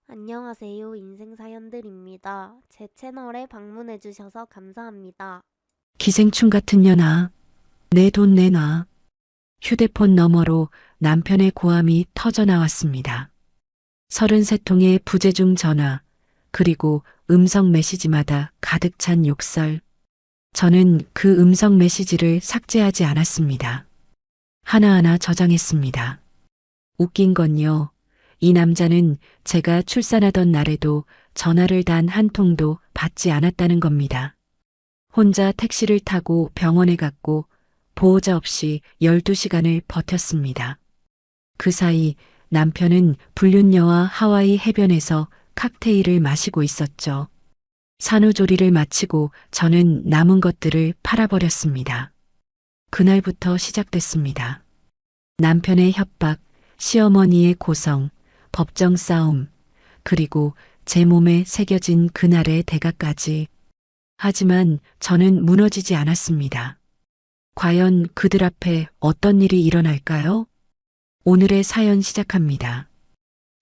안녕하세요. 인생사연들입니다. 제 채널에 방문해주셔서 감사합니다. 기생충 같은 년아, 내 돈 내놔. 휴대폰 너머로 남편의 고함이 터져 나왔습니다. 33통의 부재중 전화, 그리고 음성 메시지마다 가득 찬 욕설. 저는 그 음성 메시지를 삭제하지 않았습니다. 하나하나 저장했습니다. 웃긴 건요, 이 남자는 제가 출산하던 날에도 전화를 단 한 통도 받지 않았다는 겁니다. 혼자 택시를 타고 병원에 갔고 보호자 없이 12시간을 버텼습니다. 그 사이 남편은 불륜녀와 하와이 해변에서 칵테일을 마시고 있었죠. 산후조리를 마치고 저는 남은 것들을 팔아버렸습니다. 그날부터 시작됐습니다. 남편의 협박, 시어머니의 고성, 법정 싸움, 그리고 제 몸에 새겨진 그날의 대가까지. 하지만 저는 무너지지 않았습니다. 과연 그들 앞에 어떤 일이 일어날까요? 오늘의 사연 시작합니다.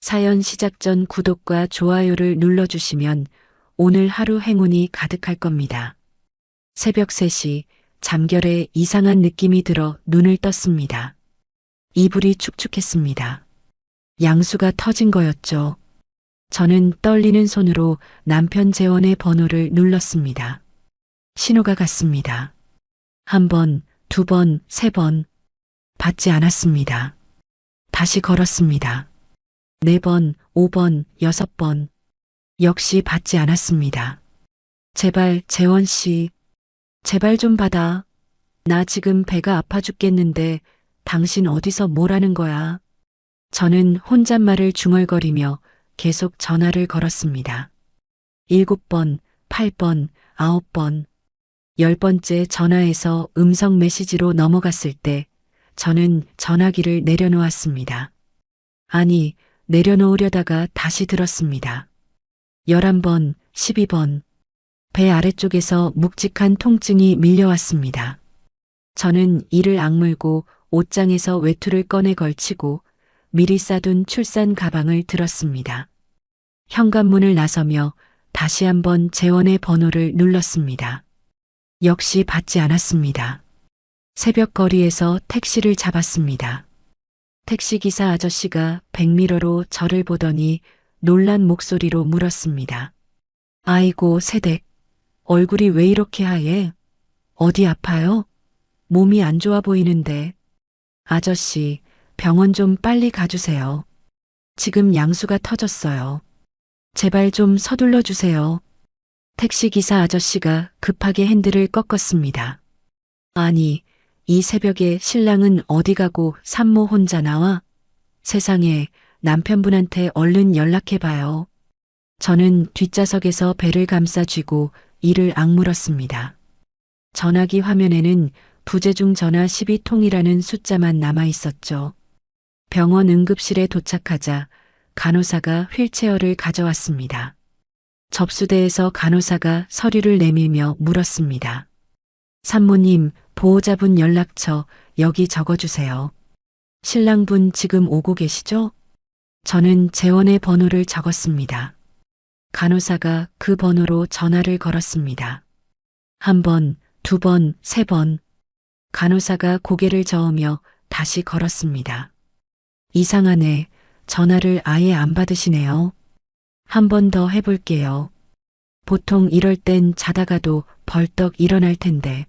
사연 시작 전 구독과 좋아요를 눌러주시면 오늘 하루 행운이 가득할 겁니다. 새벽 3시 잠결에 이상한 느낌이 들어 눈을 떴습니다. 이불이 축축했습니다. 양수가 터진 거였죠. 저는 떨리는 손으로 남편 재원의 번호를 눌렀습니다. 신호가 갔습니다. 한 번, 두 번, 세 번. 받지 않았습니다. 다시 걸었습니다. 네 번, 5번, 6번. 역시 받지 않았습니다. 제발, 재원 씨. 제발 좀 받아. 나 지금 배가 아파 죽겠는데 당신 어디서 뭘 하는 거야? 저는 혼잣말을 중얼거리며 계속 전화를 걸었습니다. 7번, 8번, 9번. 10번째 전화에서 음성 메시지로 넘어갔을 때 저는 전화기를 내려놓았습니다. 아니, 내려놓으려다가 다시 들었습니다. 11번, 12번. 배 아래쪽에서 묵직한 통증이 밀려왔습니다. 저는 이를 악물고 옷장에서 외투를 꺼내 걸치고 미리 싸둔 출산 가방을 들었습니다. 현관문을 나서며 다시 한번 재원의 번호를 눌렀습니다. 역시 받지 않았습니다. 새벽 거리에서 택시를 잡았습니다. 택시기사 아저씨가 백미러로 저를 보더니 놀란 목소리로 물었습니다. 아이고, 새댁. 얼굴이 왜 이렇게 하얘? 어디 아파요? 몸이 안 좋아 보이는데. 아저씨, 병원 좀 빨리 가주세요. 지금 양수가 터졌어요. 제발 좀 서둘러 주세요. 택시기사 아저씨가 급하게 핸들을 꺾었습니다. 아니, 이 새벽에 신랑은 어디 가고 산모 혼자 나와? 세상에, 남편분한테 얼른 연락해봐요. 저는 뒷좌석에서 배를 감싸 쥐고 이를 악물었습니다. 전화기 화면에는 부재중 전화 12통이라는 숫자만 남아 있었죠. 병원 응급실에 도착하자 간호사가 휠체어를 가져왔습니다. 접수대에서 간호사가 서류를 내밀며 물었습니다. 산모님, 보호자분 연락처 여기 적어주세요. 신랑분 지금 오고 계시죠? 저는 재원의 번호를 적었습니다. 간호사가 그 번호로 전화를 걸었습니다. 한 번, 두 번, 세 번. 간호사가 고개를 저으며 다시 걸었습니다. 이상하네. 전화를 아예 안 받으시네요. 한 번 더 해볼게요. 보통 이럴 땐 자다가도 벌떡 일어날 텐데.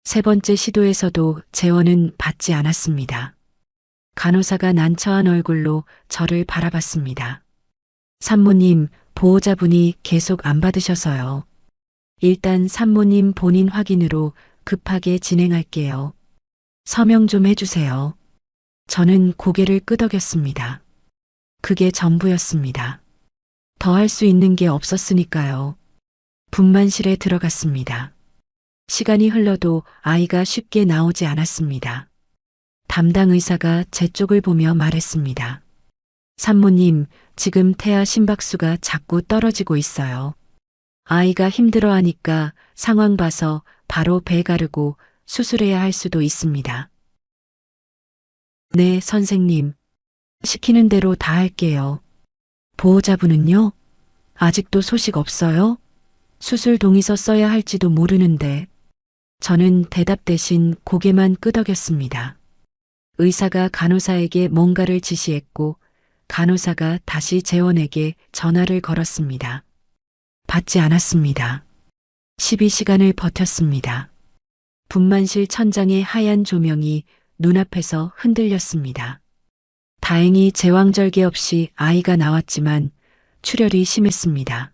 세 번째 시도에서도 재원은 받지 않았습니다. 간호사가 난처한 얼굴로 저를 바라봤습니다. 산모님, 보호자분이 계속 안 받으셔서요. 일단 산모님 본인 확인으로 급하게 진행할게요. 서명 좀 해주세요. 저는 고개를 끄덕였습니다. 그게 전부였습니다. 더 할 수 있는 게 없었으니까요. 분만실에 들어갔습니다. 시간이 흘러도 아이가 쉽게 나오지 않았습니다. 담당 의사가 제 쪽을 보며 말했습니다. 산모님, 지금 태아 심박수가 자꾸 떨어지고 있어요. 아이가 힘들어하니까 상황 봐서 바로 배 가르고 수술해야 할 수도 있습니다. 네, 선생님. 시키는 대로 다 할게요. 보호자분은요? 아직도 소식 없어요? 수술 동의서 써야 할지도 모르는데. 저는 대답 대신 고개만 끄덕였습니다. 의사가 간호사에게 뭔가를 지시했고 간호사가 다시 재원에게 전화를 걸었습니다. 받지 않았습니다. 12시간을 버텼습니다. 분만실 천장의 하얀 조명이 눈앞에서 흔들렸습니다. 다행히 제왕절개 없이 아이가 나왔지만 출혈이 심했습니다.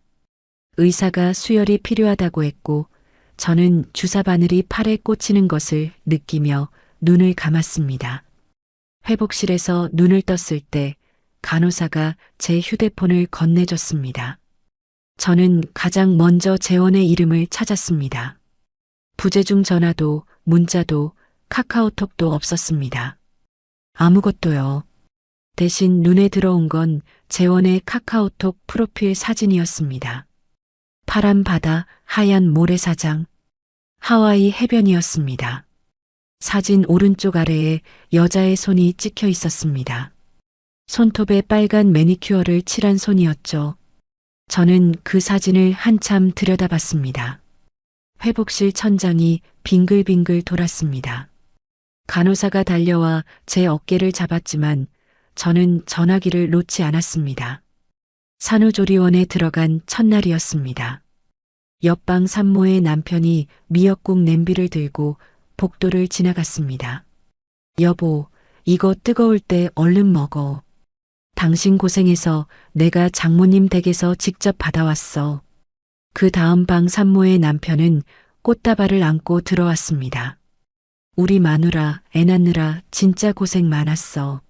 의사가 수혈이 필요하다고 했고 저는 주사 바늘이 팔에 꽂히는 것을 느끼며 눈을 감았습니다. 회복실에서 눈을 떴을 때 간호사가 제 휴대폰을 건네줬습니다. 저는 가장 먼저 재원의 이름을 찾았습니다. 부재중 전화도 문자도 카카오톡도 없었습니다. 아무것도요. 대신 눈에 들어온 건 재원의 카카오톡 프로필 사진이었습니다. 파란 바다, 하얀 모래사장, 하와이 해변이었습니다. 사진 오른쪽 아래에 여자의 손이 찍혀 있었습니다. 손톱에 빨간 매니큐어를 칠한 손이었죠. 저는 그 사진을 한참 들여다봤습니다. 회복실 천장이 빙글빙글 돌았습니다. 간호사가 달려와 제 어깨를 잡았지만 저는 전화기를 놓지 않았습니다. 산후조리원에 들어간 첫날이었습니다. 옆방 산모의 남편이 미역국 냄비를 들고 복도를 지나갔습니다. 여보, 이거 뜨거울 때 얼른 먹어. 당신 고생해서 내가 장모님 댁에서 직접 받아왔어. 그 다음 방 산모의 남편은 꽃다발을 안고 들어왔습니다. 우리 마누라 애 낳느라 진짜 고생 많았어.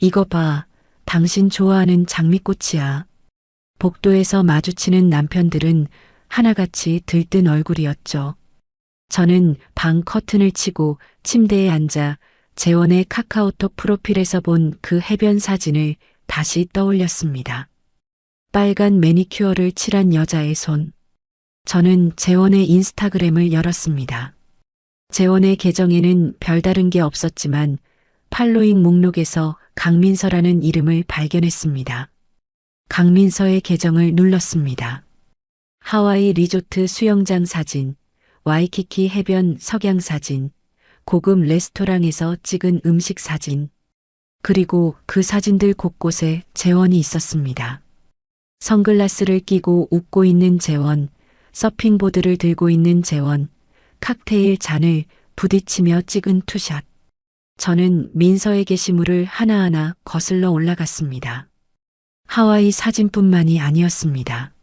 이거 봐, 당신 좋아하는 장미꽃이야. 복도에서 마주치는 남편들은 하나같이 들뜬 얼굴이었죠. 저는 방 커튼을 치고 침대에 앉아 재원의 카카오톡 프로필에서 본 그 해변 사진을 다시 떠올렸습니다. 빨간 매니큐어를 칠한 여자의 손. 저는 재원의 인스타그램을 열었습니다. 재원의 계정에는 별다른 게 없었지만 팔로잉 목록에서 강민서라는 이름을 발견했습니다. 강민서의 계정을 눌렀습니다. 하와이 리조트 수영장 사진, 와이키키 해변 석양 사진, 고급 레스토랑에서 찍은 음식 사진, 그리고 그 사진들 곳곳에 재원이 있었습니다. 선글라스를 끼고 웃고 있는 재원, 서핑보드를 들고 있는 재원, 칵테일 잔을 부딪히며 찍은 투샷. 저는 민서의 게시물을 하나하나 거슬러 올라갔습니다. 하와이 사진뿐만이 아니었습니다.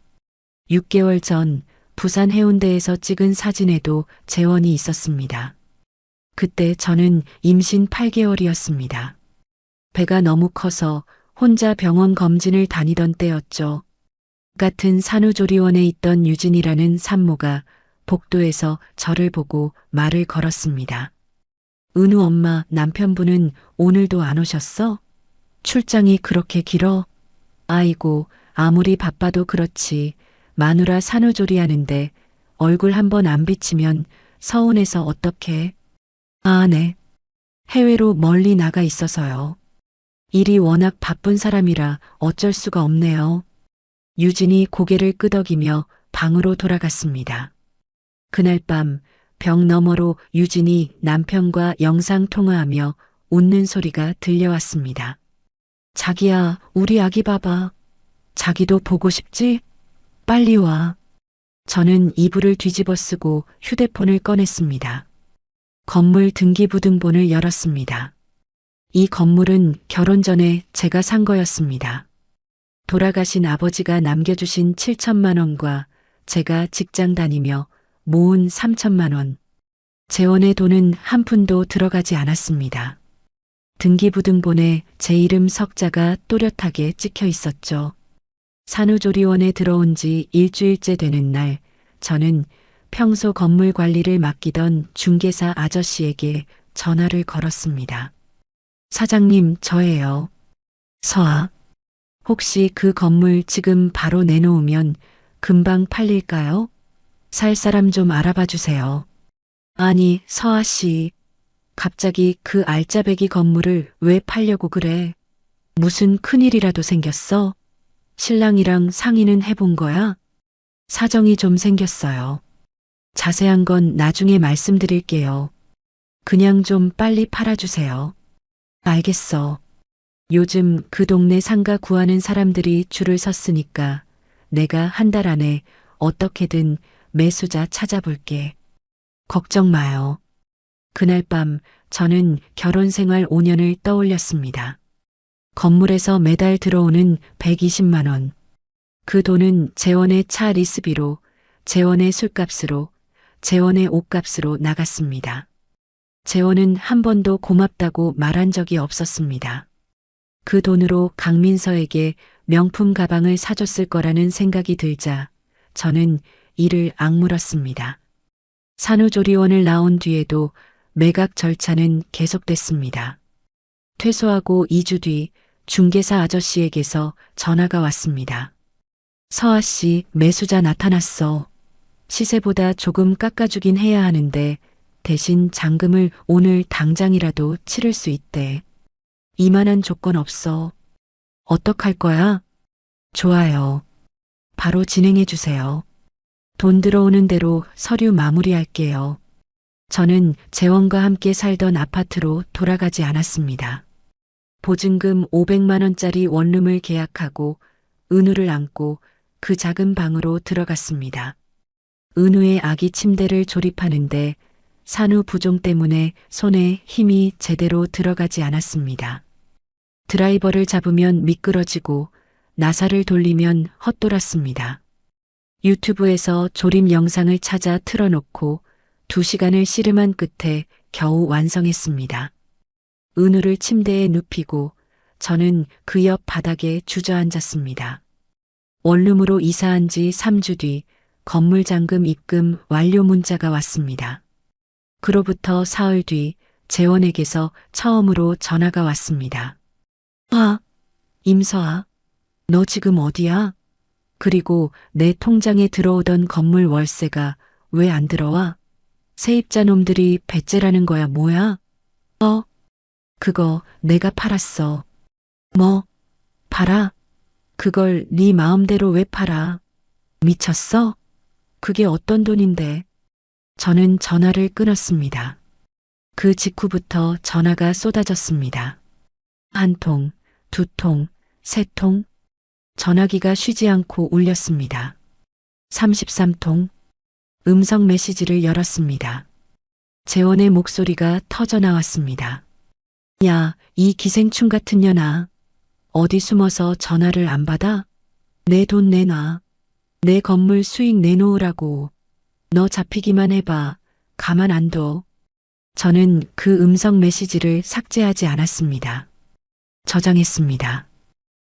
6개월 전 부산 해운대에서 찍은 사진에도 재원이 있었습니다. 그때 저는 임신 8개월이었습니다. 배가 너무 커서 혼자 병원 검진을 다니던 때였죠. 같은 산후조리원에 있던 유진이라는 산모가 복도에서 저를 보고 말을 걸었습니다. 은우 엄마, 남편분은 오늘도 안 오셨어? 출장이 그렇게 길어? 아이고, 아무리 바빠도 그렇지. 마누라 산후조리 하는데 얼굴 한번 안 비치면 서운해서 어떡해. 아, 네. 해외로 멀리 나가 있어서요. 일이 워낙 바쁜 사람이라 어쩔 수가 없네요. 유진이 고개를 끄덕이며 방으로 돌아갔습니다. 그날 밤 벽 너머로 유진이 남편과 영상통화하며 웃는 소리가 들려왔습니다. 자기야, 우리 아기 봐봐. 자기도 보고 싶지? 빨리 와. 저는 이불을 뒤집어 쓰고 휴대폰을 꺼냈습니다. 건물 등기부등본을 열었습니다. 이 건물은 결혼 전에 제가 산 거였습니다. 돌아가신 아버지가 남겨주신 7천만 원과 제가 직장 다니며 모은 3천만 원. 재원의 돈은 한 푼도 들어가지 않았습니다. 등기부등본에 제 이름 석자가 또렷하게 찍혀 있었죠. 산후조리원에 들어온 지 일주일째 되는 날, 저는 평소 건물 관리를 맡기던 중개사 아저씨에게 전화를 걸었습니다. 사장님, 저예요. 서아. 혹시 그 건물 지금 바로 내놓으면 금방 팔릴까요? 살 사람 좀 알아봐 주세요. 아니, 서아 씨. 갑자기 그 알짜배기 건물을 왜 팔려고 그래? 무슨 큰일이라도 생겼어? 신랑이랑 상의는 해본 거야? 사정이 좀 생겼어요. 자세한 건 나중에 말씀드릴게요. 그냥 좀 빨리 팔아주세요. 알겠어. 요즘 그 동네 상가 구하는 사람들이 줄을 섰으니까 내가 한 달 안에 어떻게든 매수자 찾아볼게. 걱정 마요. 그날 밤 저는 결혼 생활 5년을 떠올렸습니다. 건물에서 매달 들어오는 120만 원. 그 돈은 재원의 차 리스비로, 재원의 술값으로, 재원의 옷값으로 나갔습니다. 재원은 한 번도 고맙다고 말한 적이 없었습니다. 그 돈으로 강민서에게 명품 가방을 사줬을 거라는 생각이 들자 저는 이를 악물었습니다. 산후조리원을 나온 뒤에도 매각 절차는 계속됐습니다. 퇴소하고 2주 뒤 중개사 아저씨에게서 전화가 왔습니다. 서아 씨, 매수자 나타났어. 시세보다 조금 깎아주긴 해야 하는데 대신 잔금을 오늘 당장이라도 치를 수 있대. 이만한 조건 없어. 어떡할 거야? 좋아요. 바로 진행해 주세요. 돈 들어오는 대로 서류 마무리할게요. 저는 재원과 함께 살던 아파트로 돌아가지 않았습니다. 보증금 500만 원짜리 원룸을 계약하고 은우를 안고 그 작은 방으로 들어갔습니다. 은우의 아기 침대를 조립하는데 산후 부종 때문에 손에 힘이 제대로 들어가지 않았습니다. 드라이버를 잡으면 미끄러지고 나사를 돌리면 헛돌았습니다. 유튜브에서 조립 영상을 찾아 틀어놓고 2시간을 씨름한 끝에 겨우 완성했습니다. 은우를 침대에 눕히고 저는 그 옆 바닥에 주저앉았습니다. 원룸으로 이사한 지 3주 뒤 건물 잔금 입금 완료 문자가 왔습니다. 그로부터 사흘 뒤 재원에게서 처음으로 전화가 왔습니다. 임서아, 너 지금 어디야? 그리고 내 통장에 들어오던 건물 월세가 왜 안 들어와? 세입자 놈들이 배째라는 거야 뭐야? 그거 내가 팔았어. 뭐? 팔아? 그걸 네 마음대로 왜 팔아? 미쳤어? 그게 어떤 돈인데? 저는 전화를 끊었습니다. 그 직후부터 전화가 쏟아졌습니다. 1통, 2통, 3통. 전화기가 쉬지 않고 울렸습니다. 33통. 음성 메시지를 열었습니다. 재원의 목소리가 터져 나왔습니다. 야, 이 기생충 같은 년아. 어디 숨어서 전화를 안 받아? 내 돈 내놔. 내 건물 수익 내놓으라고. 너 잡히기만 해봐. 가만 안 둬. 저는 그 음성 메시지를 삭제하지 않았습니다. 저장했습니다.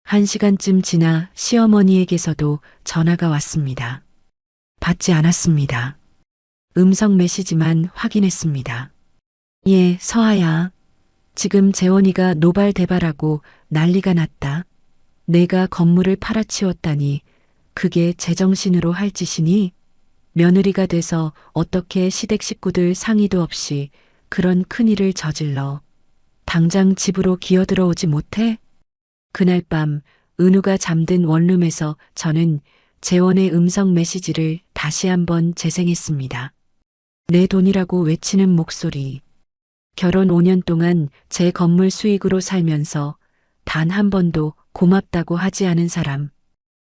1시간쯤 지나 시어머니에게서도 전화가 왔습니다. 받지 않았습니다. 음성 메시지만 확인했습니다. 예, 서아야. 지금 재원이가 노발대발하고 난리가 났다. 내가 건물을 팔아치웠다니 그게 제정신으로 할 짓이니? 며느리가 돼서 어떻게 시댁 식구들 상의도 없이 그런 큰일을 저질러. 당장 집으로 기어들어오지 못해? 그날 밤 은우가 잠든 원룸에서 저는 재원의 음성 메시지를 다시 한번 재생했습니다. 내 돈이라고 외치는 목소리. 결혼 5년 동안 제 건물 수익으로 살면서 단 한 번도 고맙다고 하지 않은 사람.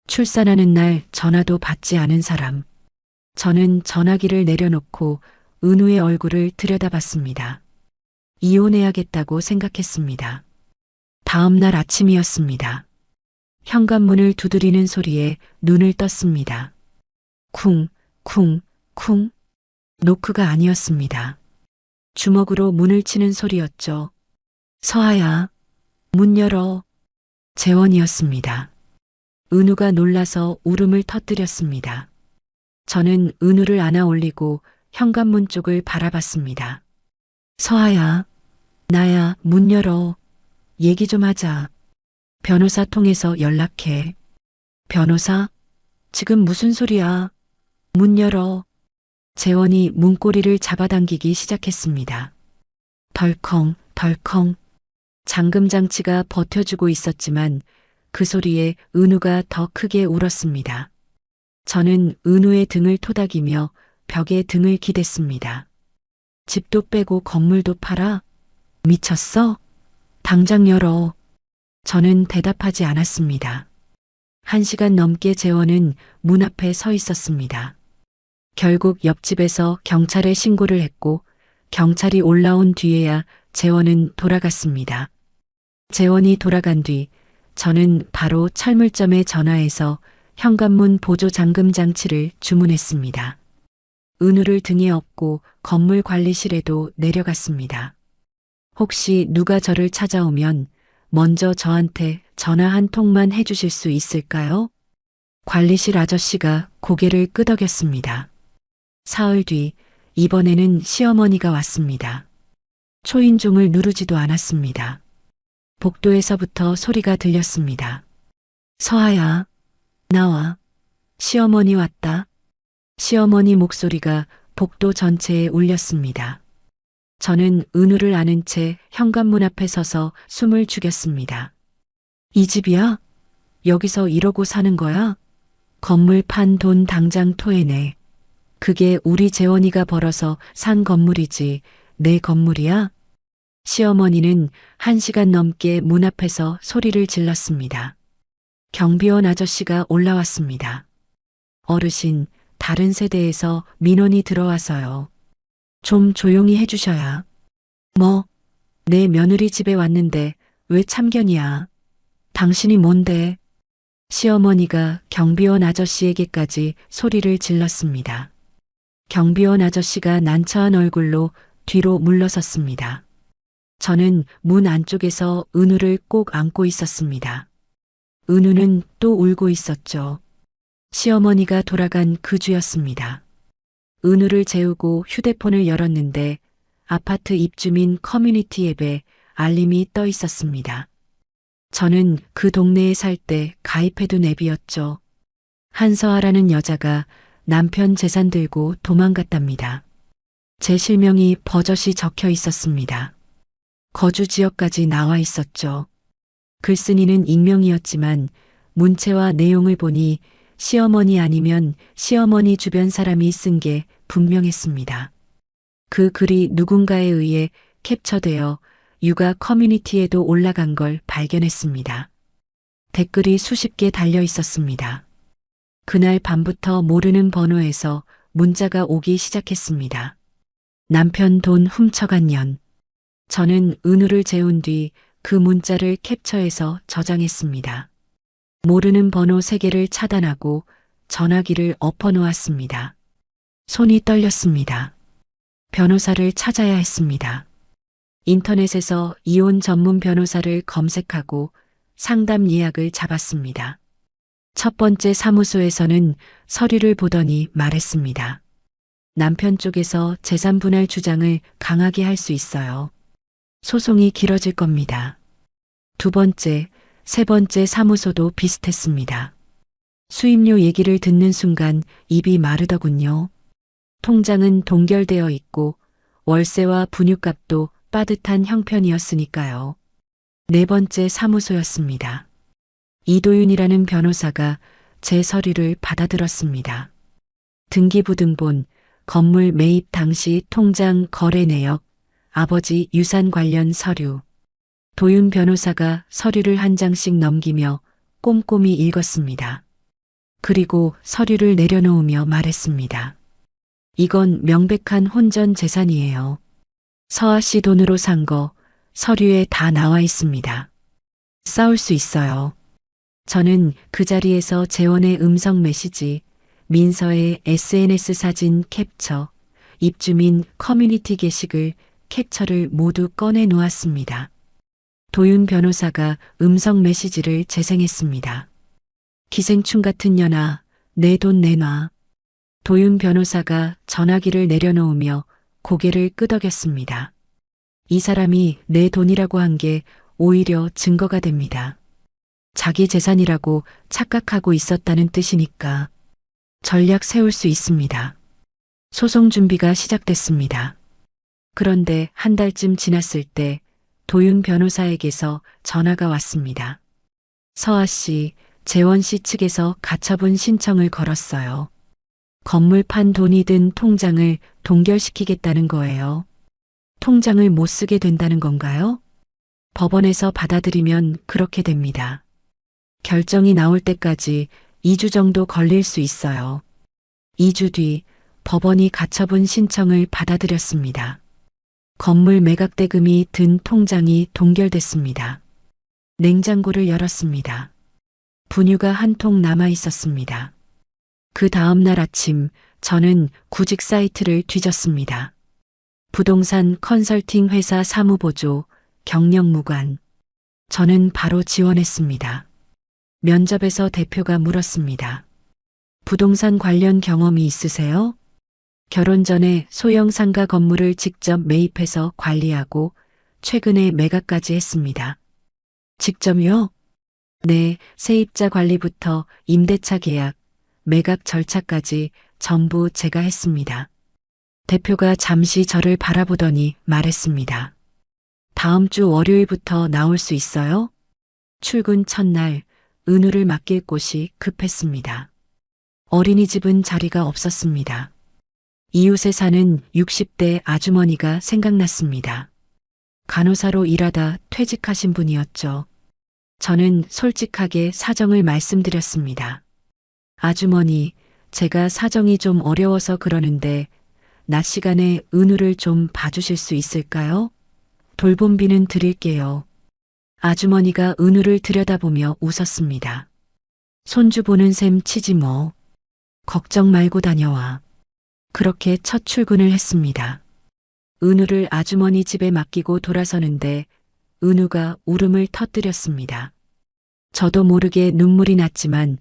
출산하는 날 전화도 받지 않은 사람. 저는 전화기를 내려놓고 은우의 얼굴을 들여다봤습니다. 이혼해야겠다고 생각했습니다. 다음 날 아침이었습니다. 현관문을 두드리는 소리에 눈을 떴습니다. 쿵, 쿵, 쿵. 노크가 아니었습니다. 주먹으로 문을 치는 소리였죠. 서아야, 문 열어. 재원이었습니다. 은우가 놀라서 울음을 터뜨렸습니다. 저는 은우를 안아 올리고 현관문 쪽을 바라봤습니다. 서아야, 나야, 문 열어. 얘기 좀 하자. 변호사 통해서 연락해. 변호사? 지금 무슨 소리야? 문 열어. 재원이 문고리를 잡아당기기 시작했습니다. 덜컹, 덜컹. 잠금 장치가 버텨주고 있었지만 그 소리에 은우가 더 크게 울었습니다. 저는 은우의 등을 토닥이며 벽에 등을 기댔습니다. 집도 빼고 건물도 팔아? 미쳤어? 당장 열어. 저는 대답하지 않았습니다. 1시간 넘게 재원은 문 앞에 서 있었습니다. 결국 옆집에서 경찰에 신고를 했고 경찰이 올라온 뒤에야 재원은 돌아갔습니다. 재원이 돌아간 뒤 저는 바로 철물점에 전화해서 현관문 보조 잠금 장치를 주문했습니다. 은우를 등에 업고 건물 관리실에도 내려갔습니다. 혹시 누가 저를 찾아오면 먼저 저한테 전화 한 통만 해주실 수 있을까요? 관리실 아저씨가 고개를 끄덕였습니다. 사흘 뒤 이번에는 시어머니가 왔습니다. 초인종을 누르지도 않았습니다. 복도에서부터 소리가 들렸습니다. 서아야, 나와. 시어머니 왔다. 시어머니 목소리가 복도 전체에 울렸습니다. 저는 은우를 안은 채 현관문 앞에 서서 숨을 죽였습니다. 이 집이야? 여기서 이러고 사는 거야? 건물 판 돈 당장 토해내. 그게 우리 재원이가 벌어서 산 건물이지 내 건물이야? 시어머니는 1시간 넘게 문 앞에서 소리를 질렀습니다. 경비원 아저씨가 올라왔습니다. 어르신, 다른 세대에서 민원이 들어와서요. 좀 조용히 해주셔야. 뭐, 내 며느리 집에 왔는데 왜 참견이야? 당신이 뭔데? 시어머니가 경비원 아저씨에게까지 소리를 질렀습니다. 경비원 아저씨가 난처한 얼굴로 뒤로 물러섰습니다. 저는 문 안쪽에서 은우를 꼭 안고 있었습니다. 은우는 또 울고 있었죠. 시어머니가 돌아간 그 주였습니다. 은우를 재우고 휴대폰을 열었는데 아파트 입주민 커뮤니티 앱에 알림이 떠 있었습니다. 저는 그 동네에 살 때 가입해둔 앱이었죠. 한서아라는 여자가 남편 재산 들고 도망갔답니다. 제 실명이 버젓이 적혀 있었습니다. 거주 지역까지 나와 있었죠. 글쓴이는 익명이었지만 문체와 내용을 보니 시어머니 아니면 시어머니 주변 사람이 쓴 게 분명했습니다. 그 글이 누군가에 의해 캡처되어 육아 커뮤니티에도 올라간 걸 발견했습니다. 댓글이 수십 개 달려 있었습니다. 그날 밤부터 모르는 번호에서 문자가 오기 시작했습니다. 남편 돈 훔쳐간 년. 저는 은우를 재운 뒤 그 문자를 캡처해서 저장했습니다. 모르는 번호 3개를 차단하고 전화기를 엎어놓았습니다. 손이 떨렸습니다. 변호사를 찾아야 했습니다. 인터넷에서 이혼 전문 변호사를 검색하고 상담 예약을 잡았습니다. 첫 번째 사무소에서는 서류를 보더니 말했습니다. 남편 쪽에서 재산 분할 주장을 강하게 할 수 있어요. 소송이 길어질 겁니다. 두 번째, 세 번째 사무소도 비슷했습니다. 수임료 얘기를 듣는 순간 입이 마르더군요. 통장은 동결되어 있고 월세와 분유값도 빠듯한 형편이었으니까요. 네 번째 사무소였습니다. 이도윤이라는 변호사가 제 서류를 받아들었습니다. 등기부등본, 건물 매입 당시 통장 거래 내역, 아버지 유산 관련 서류. 도윤 변호사가 서류를 한 장씩 넘기며 꼼꼼히 읽었습니다. 그리고 서류를 내려놓으며 말했습니다. 이건 명백한 혼전 재산이에요. 서아 씨 돈으로 산 거 서류에 다 나와 있습니다. 싸울 수 있어요. 저는 그 자리에서 재원의 음성 메시지, 민서의 SNS 사진 캡처, 입주민 커뮤니티 게시글 캡처를 모두 꺼내 놓았습니다. 도윤 변호사가 음성 메시지를 재생했습니다. 기생충 같은 년아, 내 돈 내놔. 도윤 변호사가 전화기를 내려놓으며 고개를 끄덕였습니다. 이 사람이 내 돈이라고 한 게 오히려 증거가 됩니다. 자기 재산이라고 착각하고 있었다는 뜻이니까 전략 세울 수 있습니다. 소송 준비가 시작됐습니다. 그런데 한 달쯤 지났을 때 도윤 변호사에게서 전화가 왔습니다. 서아 씨, 재원 씨 측에서 가처분 신청을 걸었어요. 건물 판 돈이 든 통장을 동결시키겠다는 거예요. 통장을 못 쓰게 된다는 건가요? 법원에서 받아들이면 그렇게 됩니다. 결정이 나올 때까지 2주 정도 걸릴 수 있어요. 2주 뒤 법원이 가처분 신청을 받아들였습니다. 건물 매각 대금이 든 통장이 동결됐습니다. 냉장고를 열었습니다. 분유가 한 통 남아 있었습니다. 그 다음 날 아침 저는 구직 사이트를 뒤졌습니다. 부동산 컨설팅 회사 사무보조, 경력 무관. 저는 바로 지원했습니다. 면접에서 대표가 물었습니다. 부동산 관련 경험이 있으세요? 결혼 전에 소형 상가 건물을 직접 매입해서 관리하고 최근에 매각까지 했습니다. 직접요? 네, 세입자 관리부터 임대차 계약, 매각 절차까지 전부 제가 했습니다. 대표가 잠시 저를 바라보더니 말했습니다. 다음 주 월요일부터 나올 수 있어요? 출근 첫날 은우를 맡길 곳이 급했습니다. 어린이집은 자리가 없었습니다. 이웃에 사는 60대 아주머니가 생각났습니다. 간호사로 일하다 퇴직하신 분이었죠. 저는 솔직하게 사정을 말씀드렸습니다. 아주머니, 제가 사정이 좀 어려워서 그러는데 낮 시간에 은우를 좀 봐주실 수 있을까요? 돌봄비는 드릴게요. 아주머니가 은우를 들여다보며 웃었습니다. 손주 보는 셈 치지 뭐. 걱정 말고 다녀와. 그렇게 첫 출근을 했습니다. 은우를 아주머니 집에 맡기고 돌아서는데 은우가 울음을 터뜨렸습니다. 저도 모르게 눈물이 났지만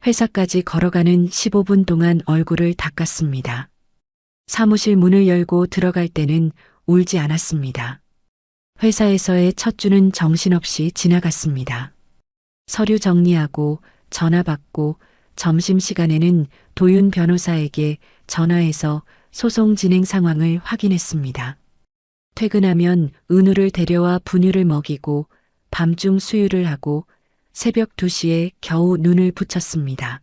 회사까지 걸어가는 15분 동안 얼굴을 닦았습니다. 사무실 문을 열고 들어갈 때는 울지 않았습니다. 회사에서의 첫 주는 정신없이 지나갔습니다. 서류 정리하고 전화 받고 점심시간에는 도윤 변호사에게 전화해서 소송 진행 상황을 확인했습니다. 퇴근하면 은우를 데려와 분유를 먹이고 밤중 수유를 하고 새벽 2시에 겨우 눈을 붙였습니다.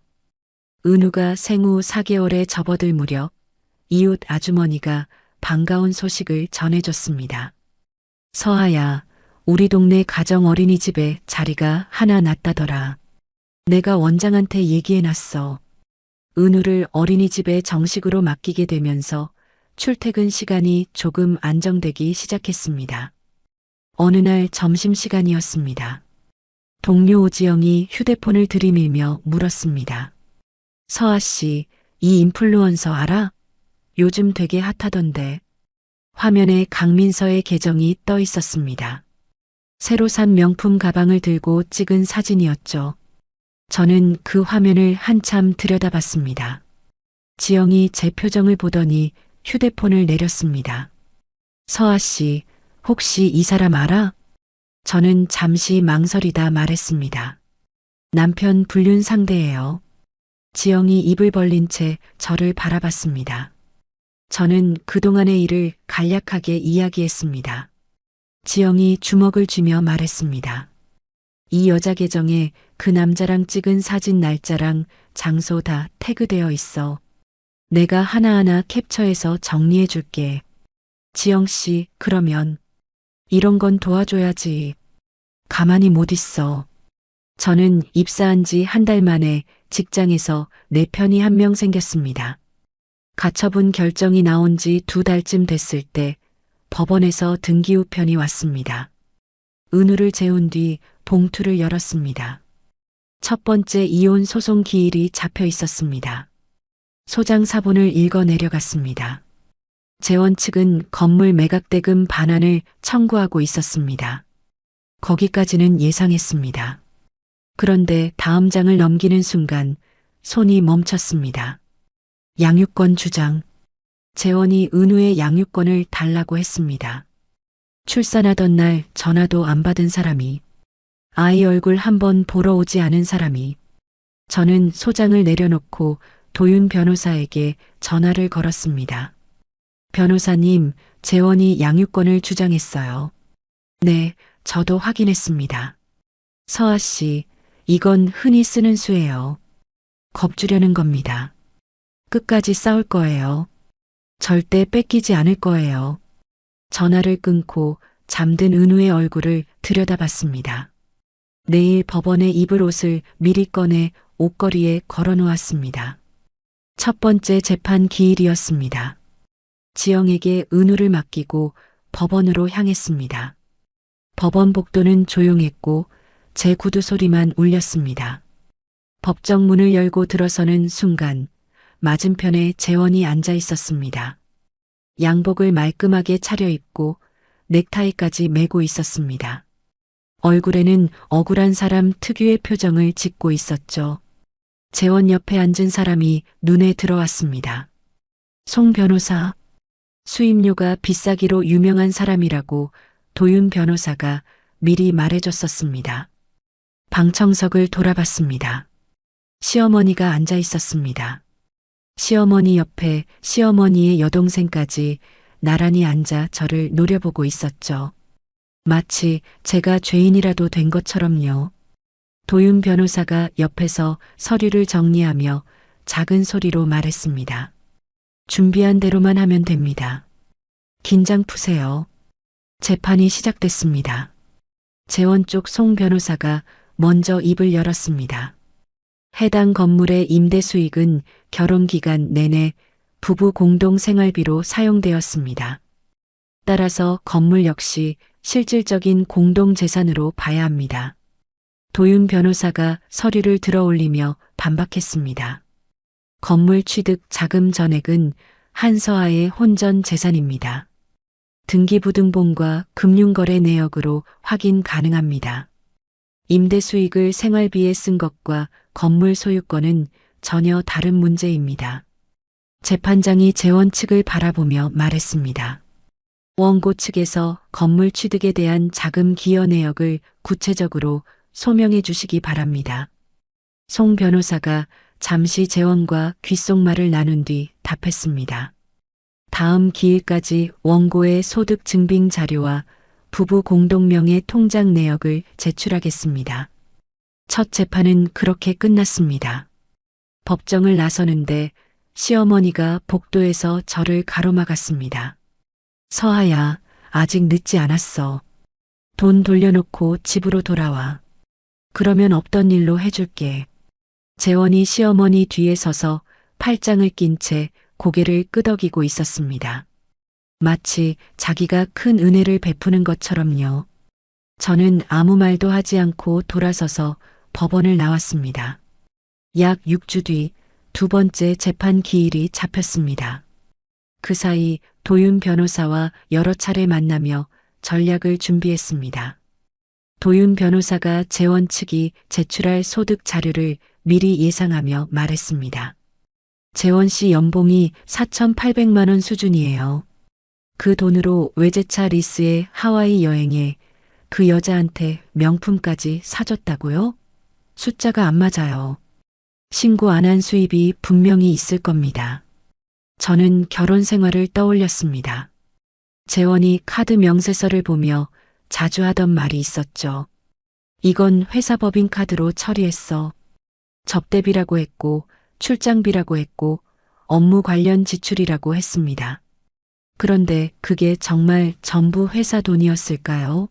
은우가 생후 4개월에 접어들 무렵 이웃 아주머니가 반가운 소식을 전해줬습니다. 서아야, 우리 동네 가정 어린이집에 자리가 하나 났다더라. 내가 원장한테 얘기해놨어. 은우를 어린이집에 정식으로 맡기게 되면서 출퇴근 시간이 조금 안정되기 시작했습니다. 어느 날 점심시간이었습니다. 동료 오지영이 휴대폰을 들이밀며 물었습니다. 서아 씨, 이 인플루언서 알아? 요즘 되게 핫하던데. 화면에 강민서의 계정이 떠 있었습니다. 새로 산 명품 가방을 들고 찍은 사진이었죠. 저는 그 화면을 한참 들여다봤습니다. 지영이 제 표정을 보더니 휴대폰을 내렸습니다. 서아 씨, 혹시 이 사람 알아? 저는 잠시 망설이다 말했습니다. 남편 불륜 상대예요. 지영이 입을 벌린 채 저를 바라봤습니다. 저는 그동안의 일을 간략하게 이야기했습니다. 지영이 주먹을 쥐며 말했습니다. 이 여자 계정에 그 남자랑 찍은 사진 날짜랑 장소 다 태그되어 있어. 내가 하나하나 캡처해서 정리해 줄게. 지영 씨, 그러면 이런 건 도와줘야지. 가만히 못 있어. 저는 입사한 지 한 달 만에 직장에서 내 편이 한 명 생겼습니다. 가처분 결정이 나온 지 2달쯤 됐을 때 법원에서 등기 우편이 왔습니다. 은우를 재운 뒤 봉투를 열었습니다. 첫 번째 이혼 소송 기일이 잡혀 있었습니다. 소장 사본을 읽어 내려갔습니다. 재원 측은 건물 매각 대금 반환을 청구하고 있었습니다. 거기까지는 예상했습니다. 그런데 다음 장을 넘기는 순간 손이 멈췄습니다. 양육권 주장. 재원이 은우의 양육권을 달라고 했습니다. 출산하던 날 전화도 안 받은 사람이, 아이 얼굴 한번 보러 오지 않은 사람이. 저는 소장을 내려놓고 도윤 변호사에게 전화를 걸었습니다. 변호사님, 재원이 양육권을 주장했어요. 네, 저도 확인했습니다. 서아 씨, 이건 흔히 쓰는 수예요. 겁주려는 겁니다. 끝까지 싸울 거예요. 절대 뺏기지 않을 거예요. 전화를 끊고 잠든 은우의 얼굴을 들여다봤습니다. 내일 법원에 입을 옷을 미리 꺼내 옷걸이에 걸어 놓았습니다. 첫 번째 재판 기일이었습니다. 지영에게 은우를 맡기고 법원으로 향했습니다. 법원 복도는 조용했고 제 구두 소리만 울렸습니다. 법정 문을 열고 들어서는 순간 맞은편에 재원이 앉아 있었습니다. 양복을 말끔하게 차려입고 넥타이까지 매고 있었습니다. 얼굴에는 억울한 사람 특유의 표정을 짓고 있었죠. 재원 옆에 앉은 사람이 눈에 들어왔습니다. 송 변호사. 수임료가 비싸기로 유명한 사람이라고 도윤 변호사가 미리 말해줬었습니다. 방청석을 돌아봤습니다. 시어머니가 앉아 있었습니다. 시어머니 옆에 시어머니의 여동생까지 나란히 앉아 저를 노려보고 있었죠. 마치 제가 죄인이라도 된 것처럼요. 도윤 변호사가 옆에서 서류를 정리하며 작은 소리로 말했습니다. 준비한 대로만 하면 됩니다. 긴장 푸세요. 재판이 시작됐습니다. 재원 쪽 송 변호사가 먼저 입을 열었습니다. 해당 건물의 임대 수익은 결혼 기간 내내 부부 공동 생활비로 사용되었습니다. 따라서 건물 역시 실질적인 공동 재산으로 봐야 합니다. 도윤 변호사가 서류를 들어올리며 반박했습니다. 건물 취득 자금 전액은 한서아의 혼전 재산입니다. 등기부등본과 금융거래 내역으로 확인 가능합니다. 임대 수익을 생활비에 쓴 것과 건물 소유권은 전혀 다른 문제입니다. 재판장이 재원 측을 바라보며 말했습니다. 원고 측에서 건물 취득에 대한 자금 기여 내역을 구체적으로 소명해 주시기 바랍니다. 송 변호사가 잠시 재원과 귓속말을 나눈 뒤 답했습니다. 다음 기일까지 원고의 소득 증빙 자료와 부부 공동명의 통장 내역을 제출하겠습니다. 첫 재판은 그렇게 끝났습니다. 법정을 나서는데 시어머니가 복도에서 저를 가로막았습니다. 서아야, 아직 늦지 않았어. 돈 돌려놓고 집으로 돌아와. 그러면 없던 일로 해줄게. 재원이 시어머니 뒤에 서서 팔짱을 낀 채 고개를 끄덕이고 있었습니다. 마치 자기가 큰 은혜를 베푸는 것처럼요. 저는 아무 말도 하지 않고 돌아서서 법원을 나왔습니다. 약 6주 뒤 두 번째 재판 기일이 잡혔습니다. 그 사이 도윤 변호사와 여러 차례 만나며 전략을 준비했습니다. 도윤 변호사가 재원 측이 제출할 소득 자료를 미리 예상하며 말했습니다. 재원 씨 연봉이 4,800만 원 수준이에요. 그 돈으로 외제차 리스에 하와이 여행에 그 여자한테 명품까지 사줬다고요? 숫자가 안 맞아요. 신고 안 한 수입이 분명히 있을 겁니다. 저는 결혼 생활을 떠올렸습니다. 재원이 카드 명세서를 보며 자주 하던 말이 있었죠. 이건 회사 법인 카드로 처리했어. 접대비라고 했고 출장비라고 했고 업무 관련 지출이라고 했습니다. 그런데 그게 정말 전부 회사 돈이었을까요?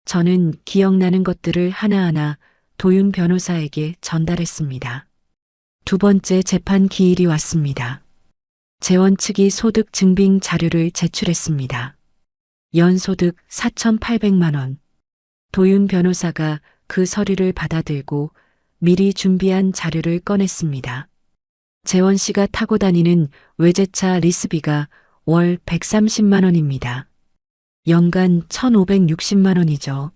저는 기억나는 것들을 하나하나 도윤 변호사에게 전달했습니다. 두 번째 재판 기일이 왔습니다. 재원 측이 소득 증빙 자료를 제출했습니다. 연소득 4,800만 원. 도윤 변호사가 그 서류를 받아들고 미리 준비한 자료를 꺼냈습니다. 재원 씨가 타고 다니는 외제차 리스비가 월 130만 원입니다. 연간 1,560만 원이죠.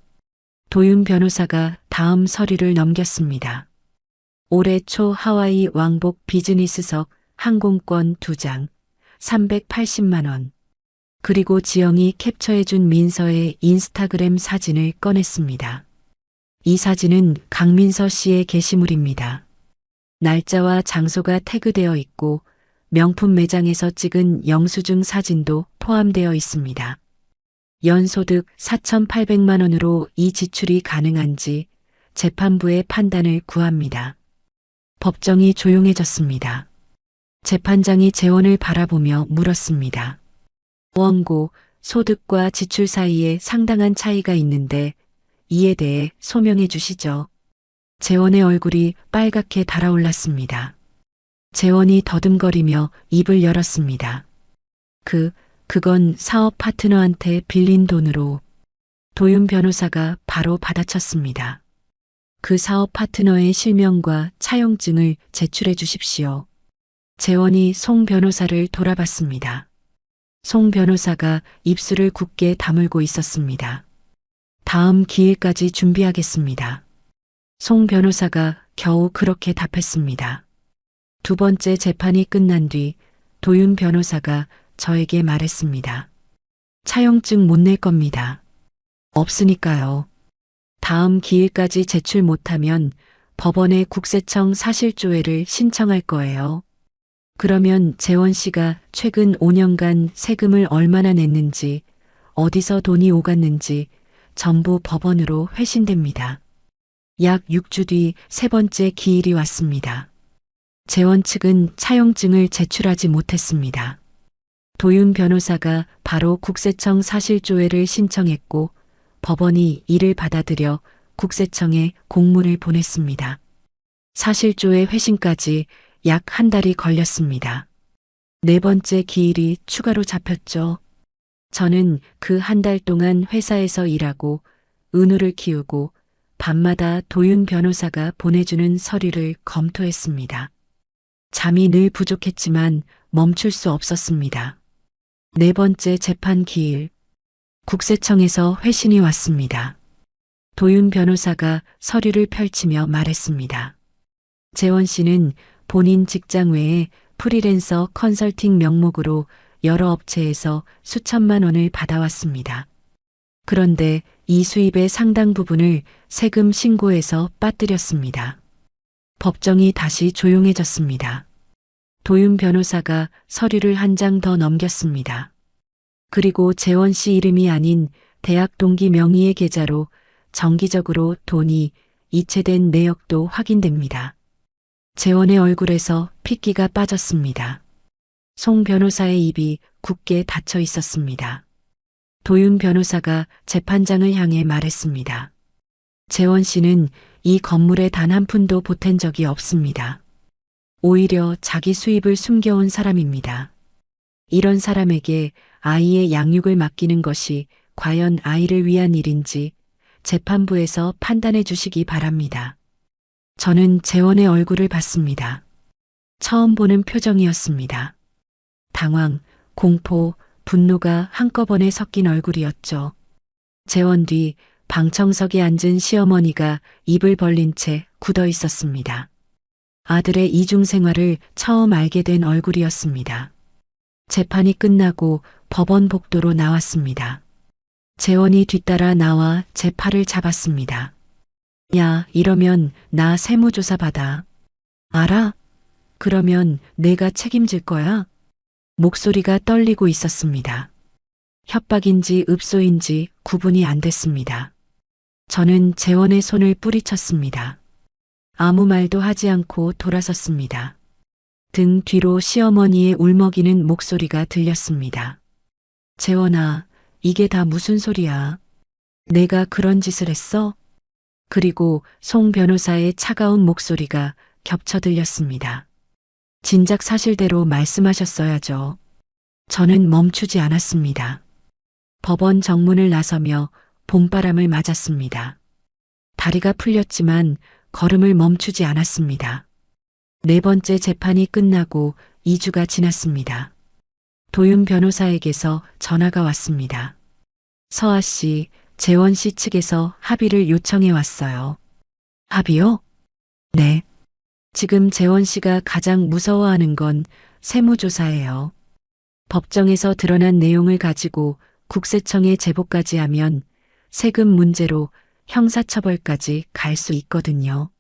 도윤 변호사가 다음 서류를 넘겼습니다. 올해 초 하와이 왕복 비즈니스석 항공권 2장, 380만 원. 그리고 지영이 캡처해준 민서의 인스타그램 사진을 꺼냈습니다. 이 사진은 강민서 씨의 게시물입니다. 날짜와 장소가 태그되어 있고 명품 매장에서 찍은 영수증 사진도 포함되어 있습니다. 연소득 4,800만 원으로 이 지출이 가능한지 재판부의 판단을 구합니다. 법정이 조용해졌습니다. 재판장이 재원을 바라보며 물었습니다. 원고, 소득과 지출 사이에 상당한 차이가 있는데 이에 대해 소명해 주시죠. 재원의 얼굴이 빨갛게 달아올랐습니다. 재원이 더듬거리며 입을 열었습니다. 그건 사업 파트너한테 빌린 돈으로. 도윤 변호사가 바로 받아쳤습니다. 그 사업 파트너의 실명과 차용증을 제출해 주십시오. 재원이 송 변호사를 돌아봤습니다. 송 변호사가 입술을 굳게 다물고 있었습니다. 다음 기일까지 준비하겠습니다. 송 변호사가 겨우 그렇게 답했습니다. 두 번째 재판이 끝난 뒤 도윤 변호사가 저에게 말했습니다. 차용증 못 낼 겁니다. 없으니까요. 다음 기일까지 제출 못하면 법원에 국세청 사실조회를 신청할 거예요. 그러면 재원 씨가 최근 5년간 세금을 얼마나 냈는지, 어디서 돈이 오갔는지 전부 법원으로 회신됩니다. 약 6주 뒤 세 번째 기일이 왔습니다. 재원 측은 차용증을 제출하지 못했습니다. 도윤 변호사가 바로 국세청 사실조회를 신청했고 법원이 이를 받아들여 국세청에 공문을 보냈습니다. 사실조회 회신까지 약 한 달이 걸렸습니다. 네 번째 기일이 추가로 잡혔죠. 저는 그 한 달 동안 회사에서 일하고 은우를 키우고 밤마다 도윤 변호사가 보내주는 서류를 검토했습니다. 잠이 늘 부족했지만 멈출 수 없었습니다. 네 번째 재판 기일. 국세청에서 회신이 왔습니다. 도윤 변호사가 서류를 펼치며 말했습니다. 재원 씨는 본인 직장 외에 프리랜서 컨설팅 명목으로 여러 업체에서 수천만 원을 받아왔습니다. 그런데 이 수입의 상당 부분을 세금 신고에서 빠뜨렸습니다. 법정이 다시 조용해졌습니다. 도윤 변호사가 서류를 한 장 더 넘겼습니다. 그리고 재원 씨 이름이 아닌 대학 동기 명의의 계좌로 정기적으로 돈이 이체된 내역도 확인됩니다. 재원의 얼굴에서 핏기가 빠졌습니다. 송 변호사의 입이 굳게 닫혀 있었습니다. 도윤 변호사가 재판장을 향해 말했습니다. 재원 씨는 이 건물에 단 한 푼도 보탠 적이 없습니다. 오히려 자기 수입을 숨겨온 사람입니다. 이런 사람에게 아이의 양육을 맡기는 것이 과연 아이를 위한 일인지 재판부에서 판단해 주시기 바랍니다. 저는 재원의 얼굴을 봤습니다. 처음 보는 표정이었습니다. 당황, 공포, 분노가 한꺼번에 섞인 얼굴이었죠. 재원 뒤 방청석에 앉은 시어머니가 입을 벌린 채 굳어 있었습니다. 아들의 이중 생활을 처음 알게 된 얼굴이었습니다. 재판이 끝나고 법원 복도로 나왔습니다. 재원이 뒤따라 나와 제 팔을 잡았습니다. 야, 이러면 나 세무조사 받아. 알아? 그러면 내가 책임질 거야? 목소리가 떨리고 있었습니다. 협박인지 읍소인지 구분이 안 됐습니다. 저는 재원의 손을 뿌리쳤습니다. 아무 말도 하지 않고 돌아섰습니다. 등 뒤로 시어머니의 울먹이는 목소리가 들렸습니다. 재원아, 이게 다 무슨 소리야? 내가 그런 짓을 했어? 그리고 송 변호사의 차가운 목소리가 겹쳐 들렸습니다. 진작 사실대로 말씀하셨어야죠. 저는 멈추지 않았습니다. 법원 정문을 나서며 봄바람을 맞았습니다. 다리가 풀렸지만 걸음을 멈추지 않았습니다. 네 번째 재판이 끝나고 2주가 지났습니다. 도윤 변호사에게서 전화가 왔습니다. 서아 씨, 재원 씨 측에서 합의를 요청해 왔어요. 합의요? 네. 지금 재원 씨가 가장 무서워하는 건 세무조사예요. 법정에서 드러난 내용을 가지고 국세청에 제보까지 하면 세금 문제로 형사처벌까지 갈 수 있거든요.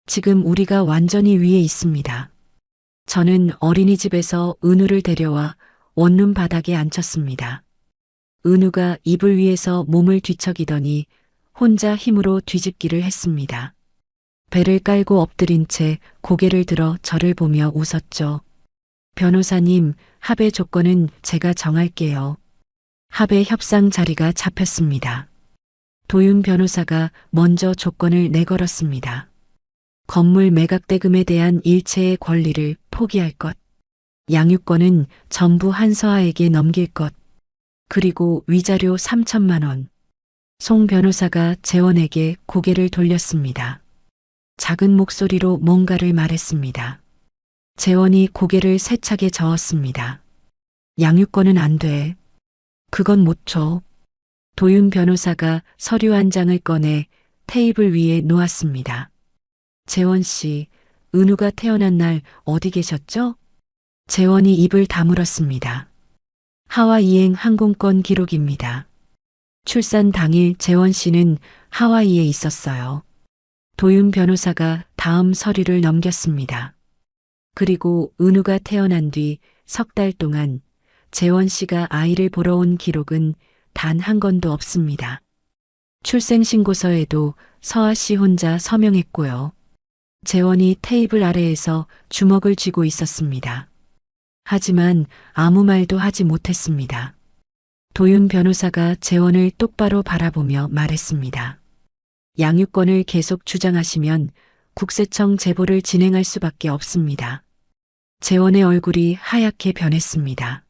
지금 우리가 완전히 위에 있습니다. 저는 어린이집에서 은우를 데려와 원룸 바닥에 앉혔습니다. 은우가 이불 위에서 몸을 뒤척이더니 혼자 힘으로 뒤집기를 했습니다. 배를 깔고 엎드린 채 고개를 들어 저를 보며 웃었죠. 변호사님, 합의 조건은 제가 정할게요. 합의 협상 자리가 잡혔습니다. 도윤 변호사가 먼저 조건을 내걸었습니다. 건물 매각 대금에 대한 일체의 권리를 포기할 것. 양육권은 전부 한서아에게 넘길 것. 그리고 위자료 3천만 원. 송 변호사가 재원에게 고개를 돌렸습니다. 작은 목소리로 뭔가를 말했습니다. 재원이 고개를 세차게 저었습니다. 양육권은 안 돼. 그건 못 줘. 도윤 변호사가 서류 한 장을 꺼내 테이블 위에 놓았습니다. 재원 씨, 은우가 태어난 날 어디 계셨죠? 재원이 입을 다물었습니다. 하와이행 항공권 기록입니다. 출산 당일 재원 씨는 하와이에 있었어요. 도윤 변호사가 다음 서류를 넘겼습니다. 그리고 은우가 태어난 뒤 석 달 동안 재원 씨가 아이를 보러 온 기록은 단 한 건도 없습니다. 출생신고서에도 서아 씨 혼자 서명했고요. 재원이 테이블 아래에서 주먹을 쥐고 있었습니다. 하지만 아무 말도 하지 못했습니다. 도윤 변호사가 재원을 똑바로 바라보며 말했습니다. 양육권을 계속 주장하시면 국세청 제보를 진행할 수밖에 없습니다. 재원의 얼굴이 하얗게 변했습니다.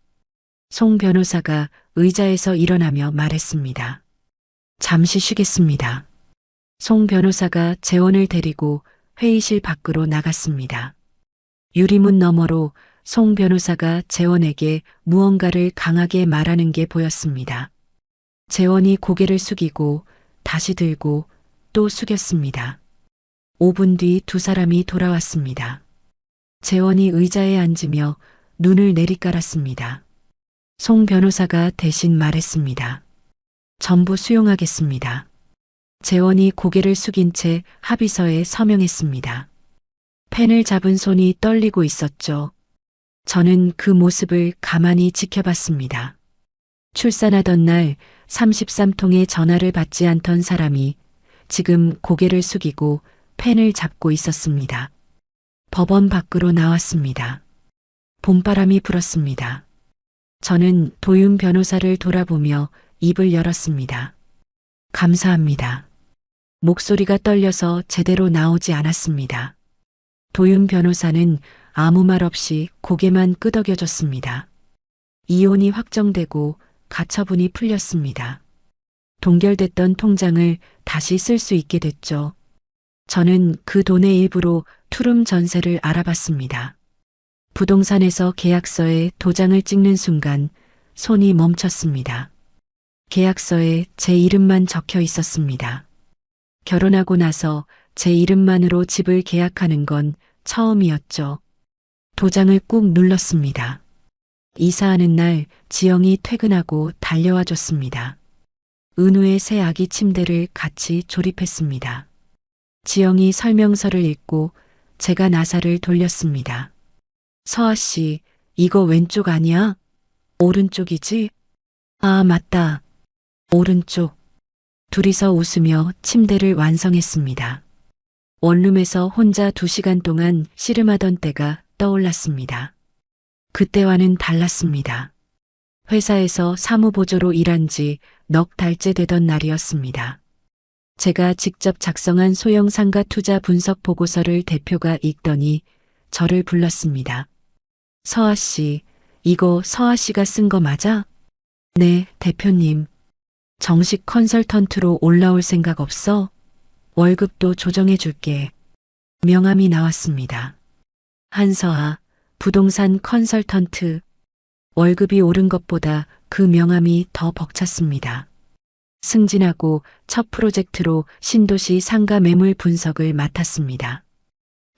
송 변호사가 의자에서 일어나며 말했습니다. 잠시 쉬겠습니다. 송 변호사가 재원을 데리고 회의실 밖으로 나갔습니다. 유리문 너머로 송 변호사가 재원에게 무언가를 강하게 말하는 게 보였습니다. 재원이 고개를 숙이고 다시 들고 또 숙였습니다. 5분 뒤 두 사람이 돌아왔습니다. 재원이 의자에 앉으며 눈을 내리깔았습니다. 송 변호사가 대신 말했습니다. 전부 수용하겠습니다. 재원이 고개를 숙인 채 합의서에 서명했습니다. 펜을 잡은 손이 떨리고 있었죠. 저는 그 모습을 가만히 지켜봤습니다. 출산하던 날 33통의 전화를 받지 않던 사람이 지금 고개를 숙이고 펜을 잡고 있었습니다. 법원 밖으로 나왔습니다. 봄바람이 불었습니다. 저는 도윤 변호사를 돌아보며 입을 열었습니다. 감사합니다. 목소리가 떨려서 제대로 나오지 않았습니다. 도윤 변호사는 아무 말 없이 고개만 끄덕여줬습니다. 이혼이 확정되고 가처분이 풀렸습니다. 동결됐던 통장을 다시 쓸 수 있게 됐죠. 저는 그 돈의 일부로 투룸 전세를 알아봤습니다. 부동산에서 계약서에 도장을 찍는 순간 손이 멈췄습니다. 계약서에 제 이름만 적혀 있었습니다. 결혼하고 나서 제 이름만으로 집을 계약하는 건 처음이었죠. 도장을 꾹 눌렀습니다. 이사하는 날 지영이 퇴근하고 달려와 줬습니다. 은우의 새 아기 침대를 같이 조립했습니다. 지영이 설명서를 읽고 제가 나사를 돌렸습니다. 서아 씨, 이거 왼쪽 아니야? 오른쪽이지? 아, 맞다. 오른쪽. 둘이서 웃으며 침대를 완성했습니다. 원룸에서 혼자 2시간 동안 씨름하던 때가 떠올랐습니다. 그때와는 달랐습니다. 회사에서 사무보조로 일한 지 넉 달째 되던 날이었습니다. 제가 직접 작성한 소형 상가 투자 분석 보고서를 대표가 읽더니 저를 불렀습니다. 서아 씨, 이거 서아 씨가 쓴 거 맞아? 네, 대표님. 정식 컨설턴트로 올라올 생각 없어? 월급도 조정해 줄게. 명함이 나왔습니다. 한서아, 부동산 컨설턴트. 월급이 오른 것보다 그 명함이 더 벅찼습니다. 승진하고 첫 프로젝트로 신도시 상가 매물 분석을 맡았습니다.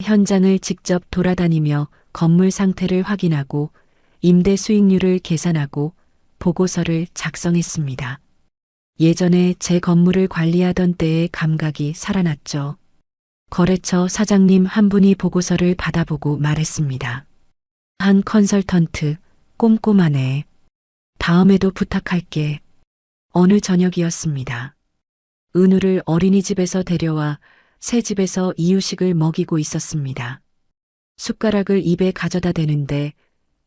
현장을 직접 돌아다니며 건물 상태를 확인하고 임대 수익률을 계산하고 보고서를 작성했습니다. 예전에 제 건물을 관리하던 때의 감각이 살아났죠. 거래처 사장님 한 분이 보고서를 받아보고 말했습니다. 한 컨설턴트, 꼼꼼하네. 다음에도 부탁할게. 어느 저녁이었습니다. 은우를 어린이집에서 데려와 새 집에서 이유식을 먹이고 있었습니다. 숟가락을 입에 가져다 대는데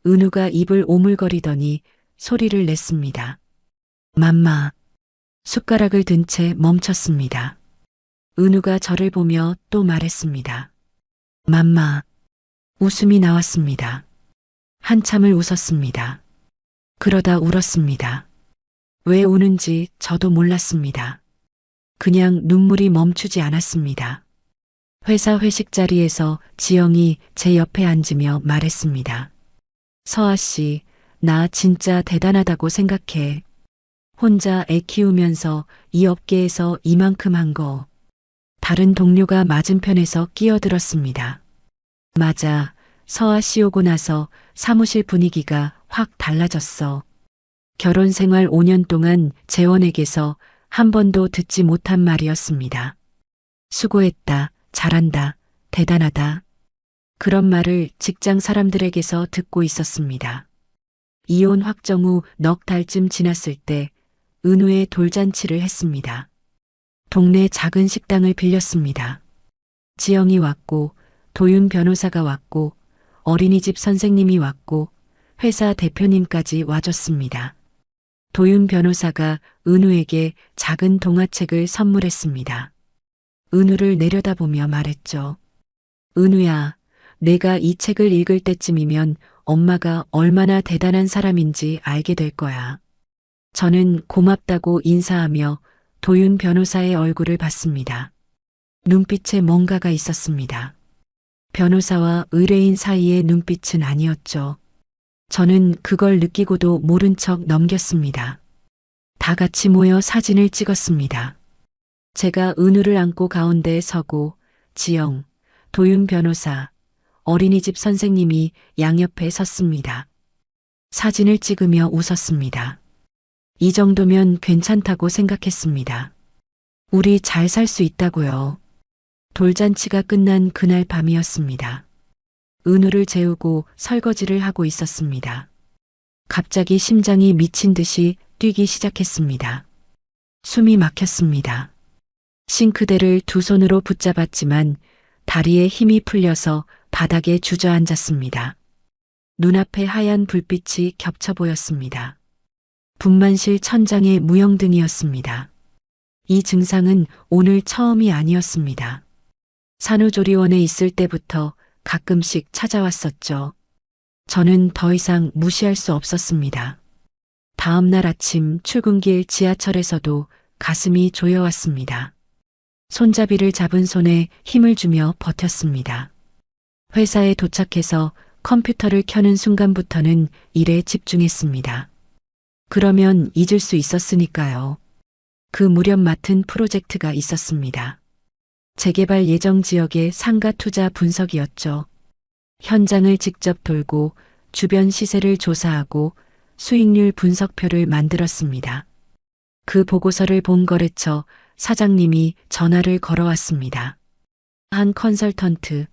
은우가 입을 오물거리더니 소리를 냈습니다. 맘마. 숟가락을 든 채 멈췄습니다. 은우가 저를 보며 또 말했습니다. 맘마. 웃음이 나왔습니다. 한참을 웃었습니다. 그러다 울었습니다. 왜 우는지 저도 몰랐습니다. 그냥 눈물이 멈추지 않았습니다. 회사 회식 자리에서 지영이 제 옆에 앉으며 말했습니다. 서아 씨, 나 진짜 대단하다고 생각해. 혼자 애 키우면서 이 업계에서 이만큼 한 거. 다른 동료가 맞은편에서 끼어들었습니다. 맞아. 서아 씨 오고 나서 사무실 분위기가 확 달라졌어. 결혼 생활 5년 동안 재원에게서 한 번도 듣지 못한 말이었습니다. 수고했다, 잘한다, 대단하다. 그런 말을 직장 사람들에게서 듣고 있었습니다. 이혼 확정 후 넉 달쯤 지났을 때 은우의 돌잔치를 했습니다. 동네 작은 식당을 빌렸습니다. 지영이 왔고 도윤 변호사가 왔고 어린이집 선생님이 왔고 회사 대표님까지 와줬습니다. 도윤 변호사가 은우에게 작은 동화책을 선물했습니다. 은우를 내려다보며 말했죠. 은우야, 내가 이 책을 읽을 때쯤이면 엄마가 얼마나 대단한 사람인지 알게 될 거야. 저는 고맙다고 인사하며 도윤 변호사의 얼굴을 봤습니다. 눈빛에 뭔가가 있었습니다. 변호사와 의뢰인 사이의 눈빛은 아니었죠. 저는 그걸 느끼고도 모른 척 넘겼습니다. 다 같이 모여 사진을 찍었습니다. 제가 은우를 안고 가운데에 서고 지영, 도윤 변호사, 어린이집 선생님이 양옆에 섰습니다. 사진을 찍으며 웃었습니다. 이 정도면 괜찮다고 생각했습니다. 우리 잘 살 수 있다고요. 돌잔치가 끝난 그날 밤이었습니다. 은우를 재우고 설거지를 하고 있었습니다. 갑자기 심장이 미친 듯이 뛰기 시작했습니다. 숨이 막혔습니다. 싱크대를 두 손으로 붙잡았지만 다리에 힘이 풀려서 바닥에 주저앉았습니다. 눈앞에 하얀 불빛이 겹쳐 보였습니다. 분만실 천장의 무영등이었습니다. 이 증상은 오늘 처음이 아니었습니다. 산후조리원에 있을 때부터 가끔씩 찾아왔었죠. 저는 더 이상 무시할 수 없었습니다. 다음 날 아침 출근길 지하철에서도 가슴이 조여왔습니다. 손잡이를 잡은 손에 힘을 주며 버텼습니다. 회사에 도착해서 컴퓨터를 켜는 순간부터는 일에 집중했습니다. 그러면 잊을 수 있었으니까요. 그 무렵 맡은 프로젝트가 있었습니다. 재개발 예정 지역의 상가 투자 분석이었죠. 현장을 직접 돌고 주변 시세를 조사하고 수익률 분석표를 만들었습니다. 그 보고서를 본 거래처 사장님이 전화를 걸어왔습니다. 한 컨설턴트,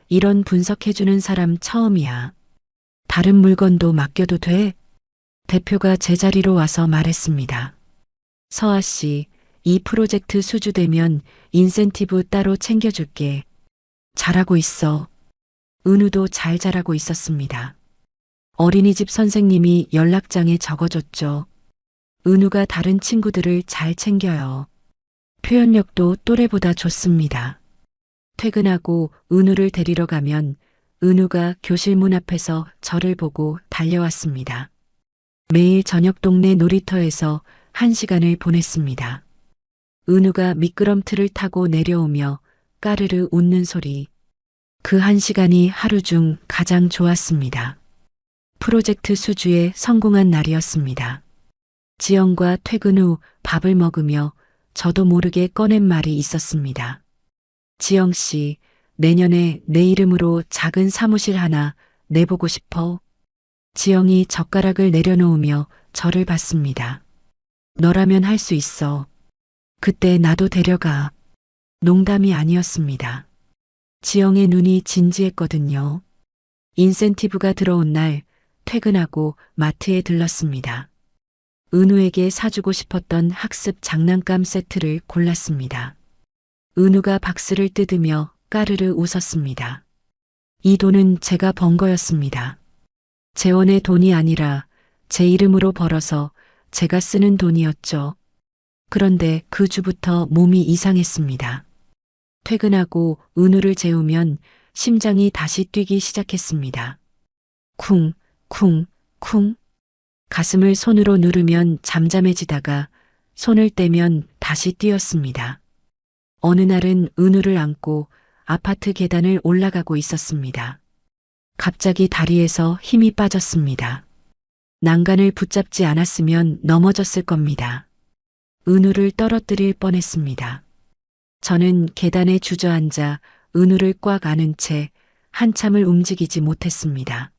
이런 분석해주는 사람 처음이야. 다른 물건도 맡겨도 돼? 대표가 제자리로 와서 말했습니다. 서아 씨, 이 프로젝트 수주되면 인센티브 따로 챙겨줄게. 잘하고 있어. 은우도 잘 자라고 있었습니다. 어린이집 선생님이 연락장에 적어줬죠. 은우가 다른 친구들을 잘 챙겨요. 표현력도 또래보다 좋습니다. 퇴근하고 은우를 데리러 가면 은우가 교실 문 앞에서 저를 보고 달려왔습니다. 매일 저녁 동네 놀이터에서 1시간을 보냈습니다. 은우가 미끄럼틀을 타고 내려오며 까르르 웃는 소리. 그 1시간이 하루 중 가장 좋았습니다. 프로젝트 수주에 성공한 날이었습니다. 지영과 퇴근 후 밥을 먹으며 저도 모르게 꺼낸 말이 있었습니다. 지영 씨, 내년에 내 이름으로 작은 사무실 하나 내보고 싶어? 지영이 젓가락을 내려놓으며 저를 봤습니다. 너라면 할 수 있어. 그때 나도 데려가. 농담이 아니었습니다. 지영의 눈이 진지했거든요. 인센티브가 들어온 날 퇴근하고 마트에 들렀습니다. 은우에게 사주고 싶었던 학습 장난감 세트를 골랐습니다. 은우가 박스를 뜯으며 까르르 웃었습니다. 이 돈은 제가 번 거였습니다. 재원의 돈이 아니라 제 이름으로 벌어서 제가 쓰는 돈이었죠. 그런데 그 주부터 몸이 이상했습니다. 퇴근하고 은우를 재우면 심장이 다시 뛰기 시작했습니다. 쿵, 쿵, 쿵. 가슴을 손으로 누르면 잠잠해지다가 손을 떼면 다시 뛰었습니다. 어느 날은 은우를 안고 아파트 계단을 올라가고 있었습니다. 갑자기 다리에서 힘이 빠졌습니다. 난간을 붙잡지 않았으면 넘어졌을 겁니다. 은우를 떨어뜨릴 뻔했습니다. 저는 계단에 주저앉아 은우를 꽉 안은 채 한참을 움직이지 못했습니다.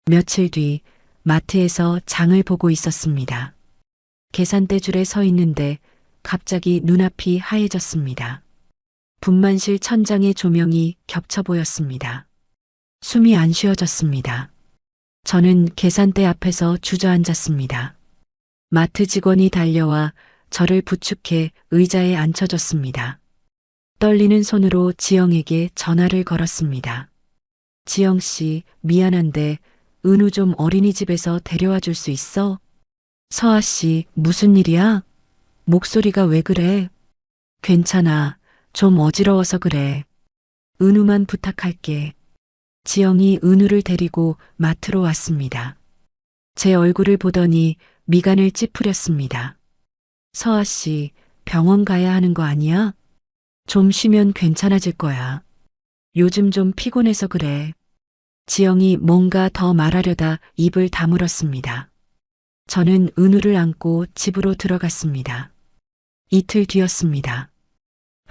며칠 뒤 마트에서 장을 보고 있었습니다. 계산대 줄에 서 있는데 갑자기 눈앞이 하얘졌습니다. 분만실 천장의 조명이 겹쳐 보였습니다. 숨이 안 쉬어졌습니다. 저는 계산대 앞에서 주저앉았습니다. 마트 직원이 달려와 저를 부축해 의자에 앉혀줬습니다. 떨리는 손으로 지영에게 전화를 걸었습니다. 지영 씨, 미안한데 은우 좀 어린이집에서 데려와 줄 수 있어? 서아 씨, 무슨 일이야? 목소리가 왜 그래? 괜찮아. 좀 어지러워서 그래. 은우만 부탁할게. 지영이 은우를 데리고 마트로 왔습니다. 제 얼굴을 보더니 미간을 찌푸렸습니다. 서아 씨, 병원 가야 하는 거 아니야? 좀 쉬면 괜찮아질 거야. 요즘 좀 피곤해서 그래. 지영이 뭔가 더 말하려다 입을 다물었습니다. 저는 은우를 안고 집으로 들어갔습니다. 이틀 뒤였습니다.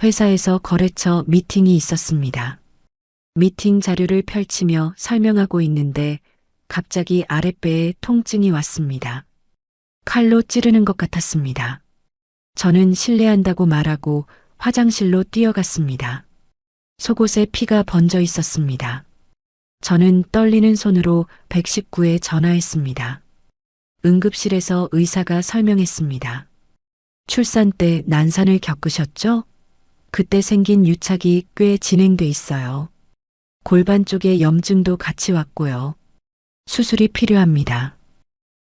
회사에서 거래처 미팅이 있었습니다. 미팅 자료를 펼치며 설명하고 있는데 갑자기 아랫배에 통증이 왔습니다. 칼로 찌르는 것 같았습니다. 저는 실례한다고 말하고 화장실로 뛰어갔습니다. 속옷에 피가 번져 있었습니다. 저는 떨리는 손으로 119에 전화했습니다. 응급실에서 의사가 설명했습니다. 출산 때 난산을 겪으셨죠? 그때 생긴 유착이 꽤 진행돼 있어요. 골반 쪽에 염증도 같이 왔고요. 수술이 필요합니다.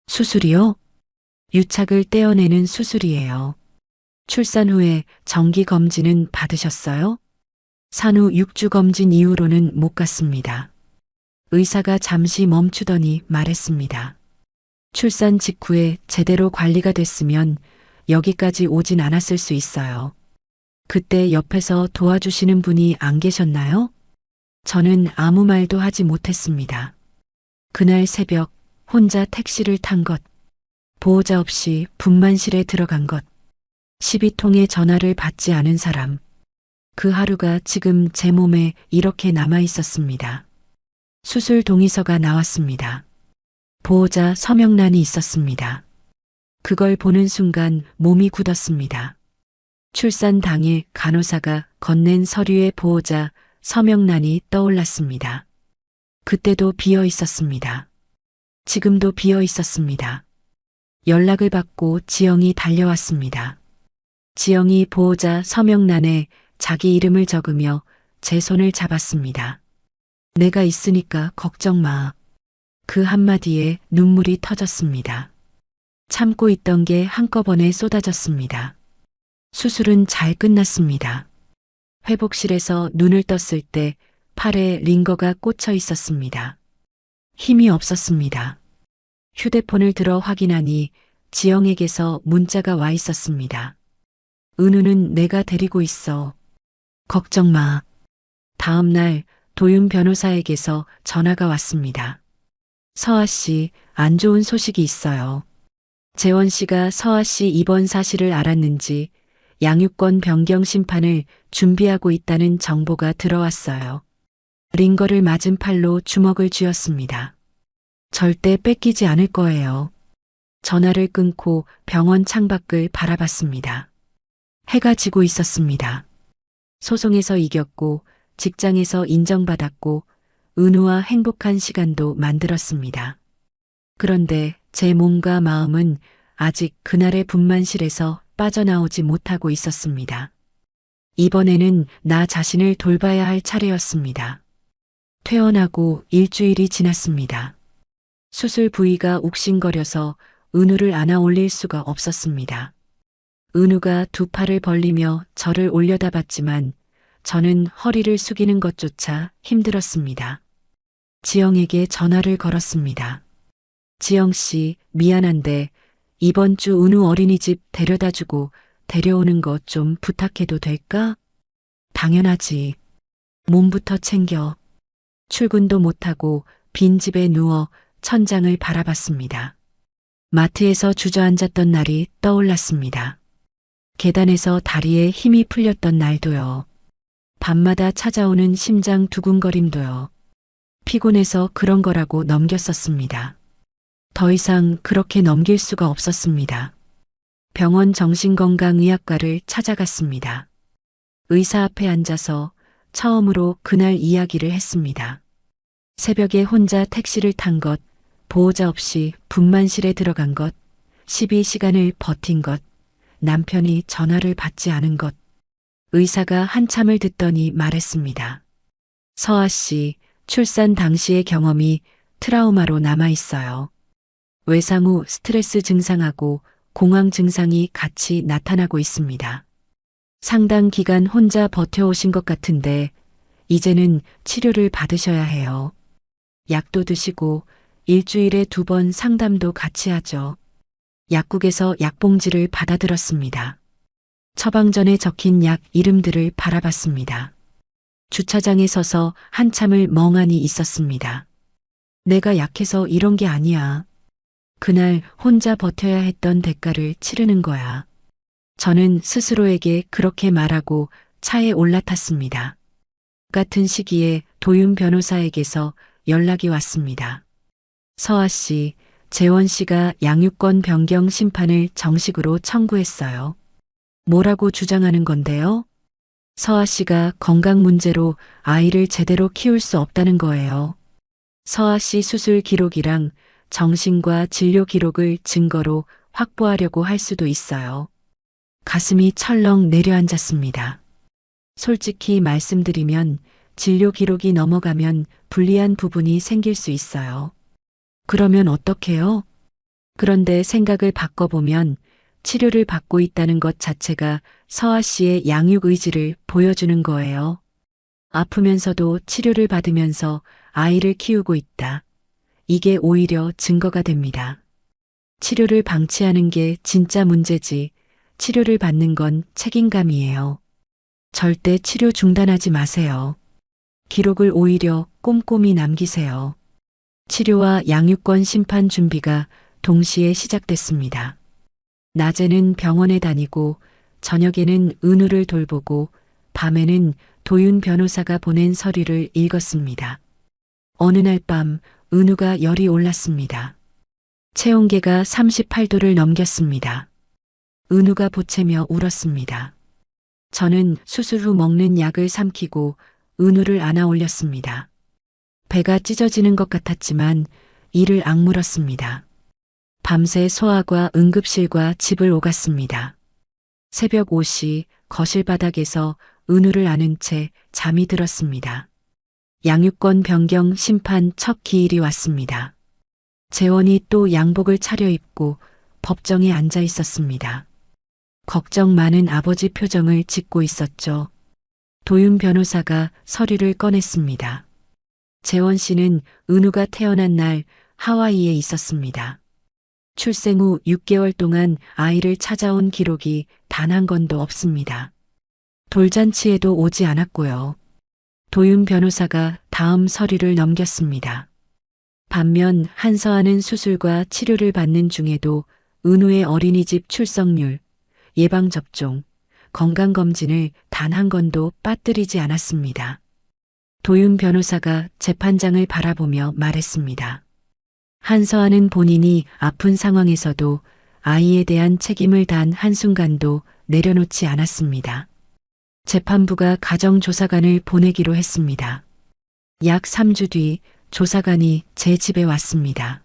수술이요? 유착을 떼어내는 수술이에요. 출산 후에 정기 검진은 받으셨어요? 산후 6주 검진 이후로는 못 갔습니다. 의사가 잠시 멈추더니 말했습니다. 출산 직후에 제대로 관리가 됐으면 여기까지 오진 않았을 수 있어요. 그때 옆에서 도와주시는 분이 안 계셨나요? 저는 아무 말도 하지 못했습니다. 그날 새벽 혼자 택시를 탄 것, 보호자 없이 분만실에 들어간 것, 12통의 전화를 받지 않은 사람, 그 하루가 지금 제 몸에 이렇게 남아 있었습니다. 수술 동의서가 나왔습니다. 보호자 서명란이 있었습니다. 그걸 보는 순간 몸이 굳었습니다. 출산 당일 간호사가 건넨 서류의 보호자 서명란이 떠올랐습니다. 그때도 비어 있었습니다. 지금도 비어 있었습니다. 연락을 받고 지영이 달려왔습니다. 지영이 보호자 서명란에 자기 이름을 적으며 제 손을 잡았습니다. 내가 있으니까 걱정 마. 그 한마디에 눈물이 터졌습니다. 참고 있던 게 한꺼번에 쏟아졌습니다. 수술은 잘 끝났습니다. 회복실에서 눈을 떴을 때 팔에 링거가 꽂혀 있었습니다. 힘이 없었습니다. 휴대폰을 들어 확인하니 지영에게서 문자가 와 있었습니다. 은우는 내가 데리고 있어. 걱정 마. 다음 날 도윤 변호사에게서 전화가 왔습니다. 서아 씨, 안 좋은 소식이 있어요. 재원 씨가 서아 씨 입원 사실을 알았는지 양육권 변경 심판을 준비하고 있다는 정보가 들어왔어요. 링거를 맞은 팔로 주먹을 쥐었습니다. 절대 뺏기지 않을 거예요. 전화를 끊고 병원 창밖을 바라봤습니다. 해가 지고 있었습니다. 소송에서 이겼고 직장에서 인정받았고 은우와 행복한 시간도 만들었습니다. 그런데 제 몸과 마음은 아직 그날의 분만실에서 빠져나오지 못하고 있었습니다. 이번에는 나 자신을 돌봐야 할 차례였습니다. 퇴원하고 일주일이 지났습니다. 수술 부위가 욱신거려서 은우를 안아 올릴 수가 없었습니다. 은우가 두 팔을 벌리며 저를 올려다봤지만 저는 허리를 숙이는 것조차 힘들었습니다. 지영에게 전화를 걸었습니다. 지영 씨, 미안한데 이번 주 은우 어린이집 데려다주고 데려오는 것 좀 부탁해도 될까? 당연하지. 몸부터 챙겨. 출근도 못하고 빈집에 누워 천장을 바라봤습니다. 마트에서 주저앉았던 날이 떠올랐습니다. 계단에서 다리에 힘이 풀렸던 날도요. 밤마다 찾아오는 심장 두근거림도요. 피곤해서 그런 거라고 넘겼었습니다. 더 이상 그렇게 넘길 수가 없었습니다. 병원 정신건강의학과를 찾아갔습니다. 의사 앞에 앉아서 처음으로 그날 이야기를 했습니다. 새벽에 혼자 택시를 탄 것, 보호자 없이 분만실에 들어간 것, 12시간을 버틴 것, 남편이 전화를 받지 않은 것. 의사가 한참을 듣더니 말했습니다. 서아 씨, 출산 당시의 경험이 트라우마로 남아 있어요. 외상 후 스트레스 증상하고 공황 증상이 같이 나타나고 있습니다. 상당 기간 혼자 버텨오신 것 같은데 이제는 치료를 받으셔야 해요. 약도 드시고 일주일에 2번 상담도 같이 하죠. 약국에서 약봉지를 받아들었습니다. 처방전에 적힌 약 이름들을 바라봤습니다. 주차장에 서서 한참을 멍하니 있었습니다. 내가 약해서 이런 게 아니야. 그날 혼자 버텨야 했던 대가를 치르는 거야. 저는 스스로에게 그렇게 말하고 차에 올라탔습니다. 같은 시기에 도윤 변호사에게서 연락이 왔습니다. 서아 씨, 재원 씨가 양육권 변경 심판을 정식으로 청구했어요. 뭐라고 주장하는 건데요? 서아 씨가 건강 문제로 아이를 제대로 키울 수 없다는 거예요. 서아 씨 수술 기록이랑 정신과 진료 기록을 증거로 확보하려고 할 수도 있어요. 가슴이 철렁 내려앉았습니다. 솔직히 말씀드리면 진료 기록이 넘어가면 불리한 부분이 생길 수 있어요. 그러면 어떡해요? 그런데 생각을 바꿔보면 치료를 받고 있다는 것 자체가 서아 씨의 양육 의지를 보여주는 거예요. 아프면서도 치료를 받으면서 아이를 키우고 있다. 이게 오히려 증거가 됩니다. 치료를 방치하는 게 진짜 문제지, 치료를 받는 건 책임감이에요. 절대 치료 중단하지 마세요. 기록을 오히려 꼼꼼히 남기세요. 치료와 양육권 심판 준비가 동시에 시작됐습니다. 낮에는 병원에 다니고 저녁에는 은우를 돌보고 밤에는 도윤 변호사가 보낸 서류를 읽었습니다. 어느 날 밤 은우가 열이 올랐습니다. 체온계가 38도를 넘겼습니다. 은우가 보채며 울었습니다. 저는 수술 후 먹는 약을 삼키고 은우를 안아 올렸습니다. 배가 찢어지는 것 같았지만 이를 악물었습니다. 밤새 소아과 응급실과 집을 오갔습니다. 새벽 5시 거실 바닥에서 은우를 안은 채 잠이 들었습니다. 양육권 변경 심판 첫 기일이 왔습니다. 재원이 또 양복을 차려입고 법정에 앉아 있었습니다. 걱정 많은 아버지 표정을 짓고 있었죠. 도윤 변호사가 서류를 꺼냈습니다. 재원 씨는 은우가 태어난 날 하와이에 있었습니다. 출생 후 6개월 동안 아이를 찾아온 기록이 단 한 건도 없습니다. 돌잔치에도 오지 않았고요. 도윤 변호사가 다음 서류를 넘겼습니다. 반면 한서아는 수술과 치료를 받는 중에도 은우의 어린이집 출석률, 예방접종, 건강검진을 단 한 건도 빠뜨리지 않았습니다. 도윤 변호사가 재판장을 바라보며 말했습니다. 한서아는 본인이 아픈 상황에서도 아이에 대한 책임을 단 한순간도 내려놓지 않았습니다. 재판부가 가정조사관을 보내기로 했습니다. 약 3주 뒤 조사관이 제 집에 왔습니다.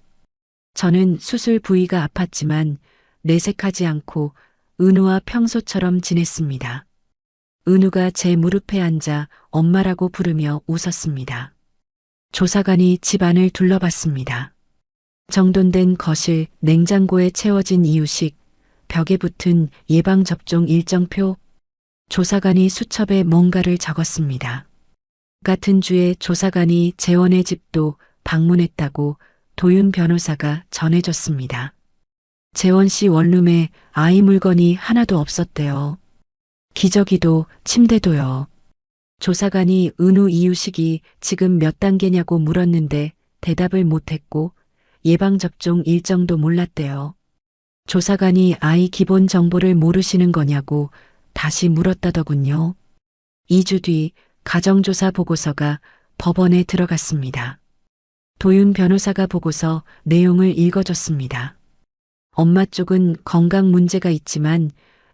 저는 수술 부위가 아팠지만 내색하지 않고 은우와 평소처럼 지냈습니다. 은우가 제 무릎에 앉아 엄마라고 부르며 웃었습니다. 조사관이 집 안을 둘러봤습니다. 정돈된 거실, 냉장고에 채워진 이유식, 벽에 붙은 예방접종 일정표, 조사관이 수첩에 뭔가를 적었습니다. 같은 주에 조사관이 재원의 집도 방문했다고 도윤 변호사가 전해줬습니다. 재원 씨 원룸에 아이 물건이 하나도 없었대요. 기저귀도 침대도요. 조사관이 은우 이유식이 지금 몇 단계냐고 물었는데 대답을 못했고 예방접종 일정도 몰랐대요. 조사관이 아이 기본 정보를 모르시는 거냐고 다시 물었다더군요. 2주 뒤 가정조사 보고서가 법원에 들어갔습니다. 도윤 변호사가 보고서 내용을 읽어줬습니다. 엄마 쪽은 건강 문제가 있지만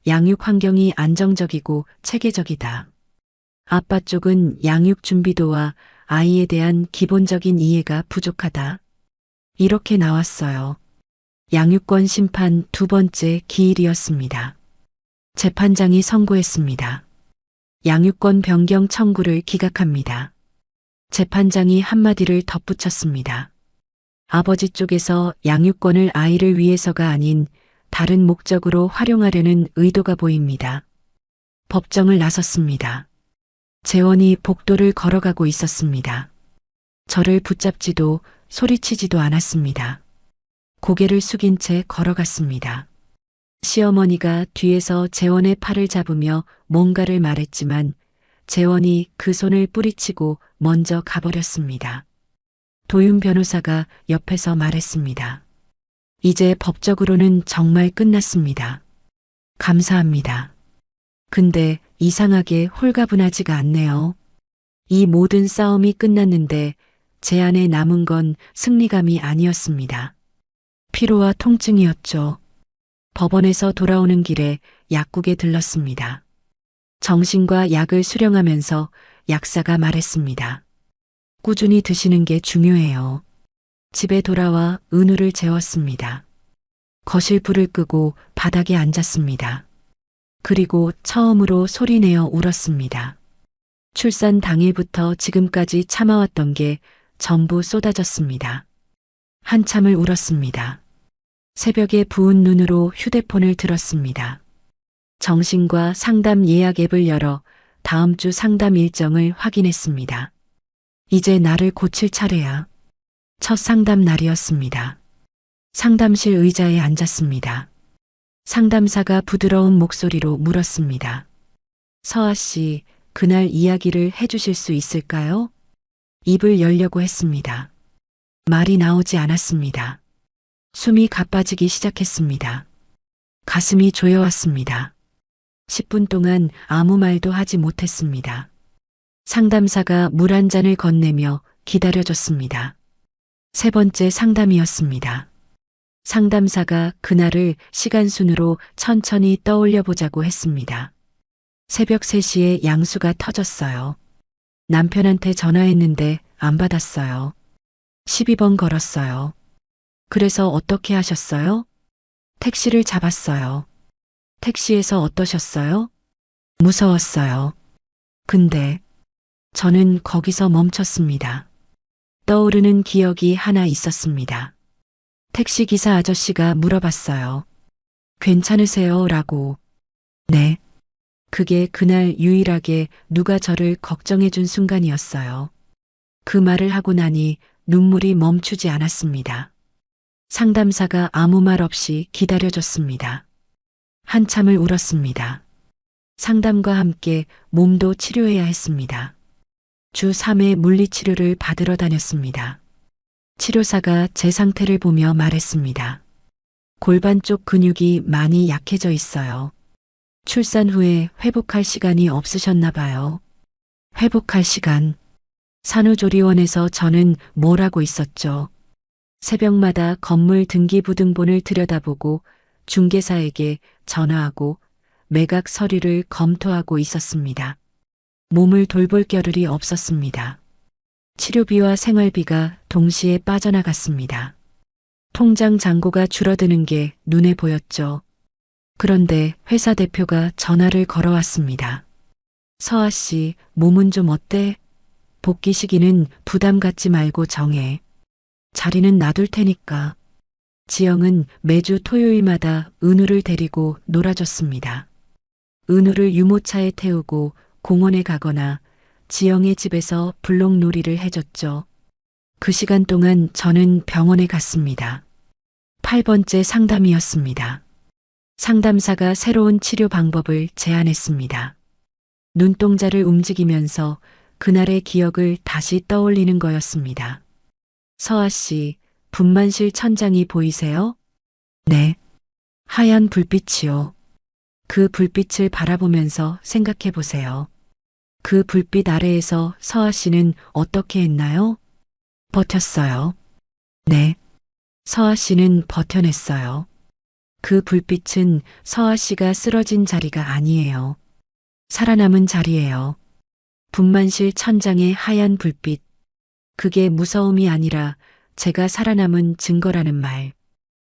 양육 환경이 안정적이고 체계적이다. 아빠 쪽은 양육 준비도와 아이에 대한 기본적인 이해가 부족하다. 이렇게 나왔어요. 양육권 심판 두 번째 기일이었습니다. 재판장이 선고했습니다. 양육권 변경 청구를 기각합니다. 재판장이 한마디를 덧붙였습니다. 아버지 쪽에서 양육권을 아이를 위해서가 아닌 다른 목적으로 활용하려는 의도가 보입니다. 법정을 나섰습니다. 재원이 복도를 걸어가고 있었습니다. 저를 붙잡지도 소리치지도 않았습니다. 고개를 숙인 채 걸어갔습니다. 시어머니가 뒤에서 재원의 팔을 잡으며 뭔가를 말했지만 재원이 그 손을 뿌리치고 먼저 가버렸습니다. 도윤 변호사가 옆에서 말했습니다. 이제 법적으로는 정말 끝났습니다. 감사합니다. 근데 이상하게 홀가분하지가 않네요. 이 모든 싸움이 끝났는데 제 안에 남은 건 승리감이 아니었습니다. 피로와 통증이었죠. 법원에서 돌아오는 길에 약국에 들렀습니다. 정신과 약을 수령하면서 약사가 말했습니다. 꾸준히 드시는 게 중요해요. 집에 돌아와 은우를 재웠습니다. 거실 불을 끄고 바닥에 앉았습니다. 그리고 처음으로 소리내어 울었습니다. 출산 당일부터 지금까지 참아왔던 게 전부 쏟아졌습니다. 한참을 울었습니다. 새벽에 부은 눈으로 휴대폰을 들었습니다. 정신과 상담 예약 앱을 열어 다음 주 상담 일정을 확인했습니다. 이제 나를 고칠 차례야. 첫 상담 날이었습니다. 상담실 의자에 앉았습니다. 상담사가 부드러운 목소리로 물었습니다. 서아 씨, 그날 이야기를 해주실 수 있을까요? 입을 열려고 했습니다. 말이 나오지 않았습니다. 숨이 가빠지기 시작했습니다. 가슴이 조여왔습니다. 10분 동안 아무 말도 하지 못했습니다. 상담사가 물 한 잔을 건네며 기다려줬습니다. 세 번째 상담이었습니다. 상담사가 그날을 시간순으로 천천히 떠올려 보자고 했습니다. 새벽 3시에 양수가 터졌어요. 남편한테 전화했는데 안 받았어요. 12번 걸었어요. 그래서 어떻게 하셨어요? 택시를 잡았어요. 택시에서 어떠셨어요? 무서웠어요. 근데 저는 거기서 멈췄습니다. 떠오르는 기억이 하나 있었습니다. 택시기사 아저씨가 물어봤어요. 괜찮으세요? 라고. 네. 그게 그날 유일하게 누가 저를 걱정해 준 순간이었어요. 그 말을 하고 나니 눈물이 멈추지 않았습니다. 상담사가 아무 말 없이 기다려줬습니다. 한참을 울었습니다. 상담과 함께 몸도 치료해야 했습니다. 주 3회 물리치료를 받으러 다녔습니다. 치료사가 제 상태를 보며 말했습니다. 골반 쪽 근육이 많이 약해져 있어요. 출산 후에 회복할 시간이 없으셨나 봐요. 회복할 시간. 산후조리원에서 저는 뭘 하고 있었죠. 새벽마다 건물 등기부등본을 들여다보고 중개사에게 전화하고 매각 서류를 검토하고 있었습니다. 몸을 돌볼 겨를이 없었습니다. 치료비와 생활비가 동시에 빠져나갔습니다. 통장 잔고가 줄어드는 게 눈에 보였죠. 그런데 회사 대표가 전화를 걸어왔습니다. 서아 씨, 몸은 좀 어때? 복귀 시기는 부담 갖지 말고 정해. 자리는 놔둘 테니까. 지영은 매주 토요일마다 은우를 데리고 놀아줬습니다. 은우를 유모차에 태우고 공원에 가거나 지영의 집에서 블록놀이를 해줬죠. 그 시간 동안 저는 병원에 갔습니다. 8번째 상담이었습니다. 상담사가 새로운 치료 방법을 제안했습니다. 눈동자를 움직이면서 그날의 기억을 다시 떠올리는 거였습니다. 서아 씨, 분만실 천장이 보이세요? 네. 하얀 불빛이요. 그 불빛을 바라보면서 생각해 보세요. 그 불빛 아래에서 서아 씨는 어떻게 했나요? 버텼어요. 네. 서아 씨는 버텨냈어요. 그 불빛은 서아 씨가 쓰러진 자리가 아니에요. 살아남은 자리예요. 분만실 천장의 하얀 불빛. 그게 무서움이 아니라 제가 살아남은 증거라는 말.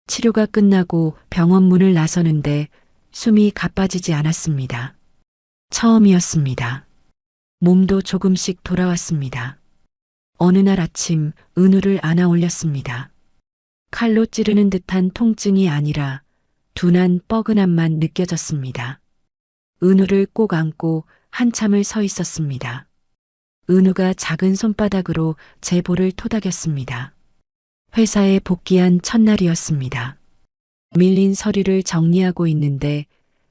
치료가 끝나고 병원 문을 나서는데 숨이 가빠지지 않았습니다. 처음이었습니다. 몸도 조금씩 돌아왔습니다. 어느 날 아침 은우를 안아 올렸습니다. 칼로 찌르는 듯한 통증이 아니라 둔한 뻐근함만 느껴졌습니다. 은우를 꼭 안고 한참을 서 있었습니다. 은우가 작은 손바닥으로 제 볼을 토닥였습니다. 회사에 복귀한 첫날이었습니다. 밀린 서류를 정리하고 있는데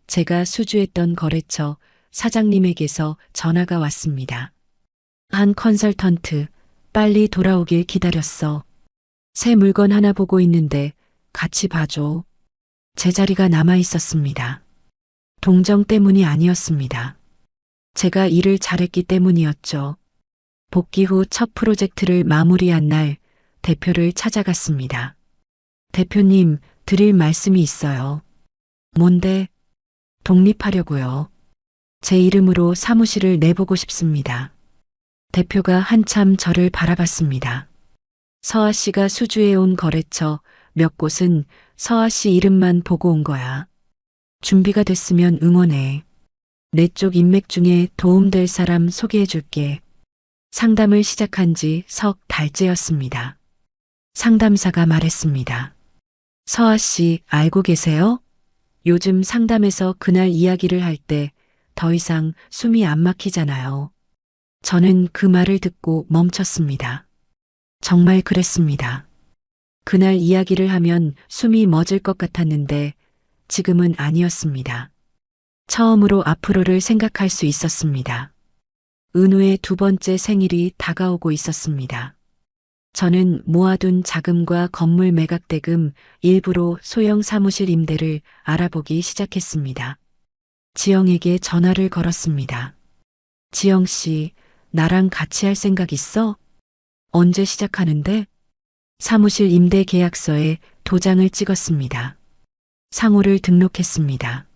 제가 수주했던 거래처 사장님에게서 전화가 왔습니다. 한 컨설턴트, 빨리 돌아오길 기다렸어. 새 물건 하나 보고 있는데 같이 봐줘. 제 자리가 남아 있었습니다. 동정 때문이 아니었습니다. 제가 일을 잘했기 때문이었죠. 복귀 후 첫 프로젝트를 마무리한 날 대표를 찾아갔습니다. 대표님, 드릴 말씀이 있어요. 뭔데? 독립하려고요. 제 이름으로 사무실을 내보고 싶습니다. 대표가 한참 저를 바라봤습니다. 서아 씨가 수주해온 거래처 몇 곳은 서아 씨 이름만 보고 온 거야. 준비가 됐으면 응원해. 내 쪽 인맥 중에 도움될 사람 소개해 줄게. 상담을 시작한 지 석 달째였습니다. 상담사가 말했습니다. 서아 씨 알고 계세요? 요즘 상담에서 그날 이야기를 할 때 더 이상 숨이 안 막히잖아요. 저는 그 말을 듣고 멈췄습니다. 정말 그랬습니다. 그날 이야기를 하면 숨이 멎을 것 같았는데 지금은 아니었습니다. 처음으로 앞으로를 생각할 수 있었습니다. 은우의 두 번째 생일이 다가오고 있었습니다. 저는 모아둔 자금과 건물 매각 대금 일부로 소형 사무실 임대를 알아보기 시작했습니다. 지영에게 전화를 걸었습니다. 지영 씨, 나랑 같이 할 생각 있어? 언제 시작하는데? 사무실 임대 계약서에 도장을 찍었습니다. 상호를 등록했습니다.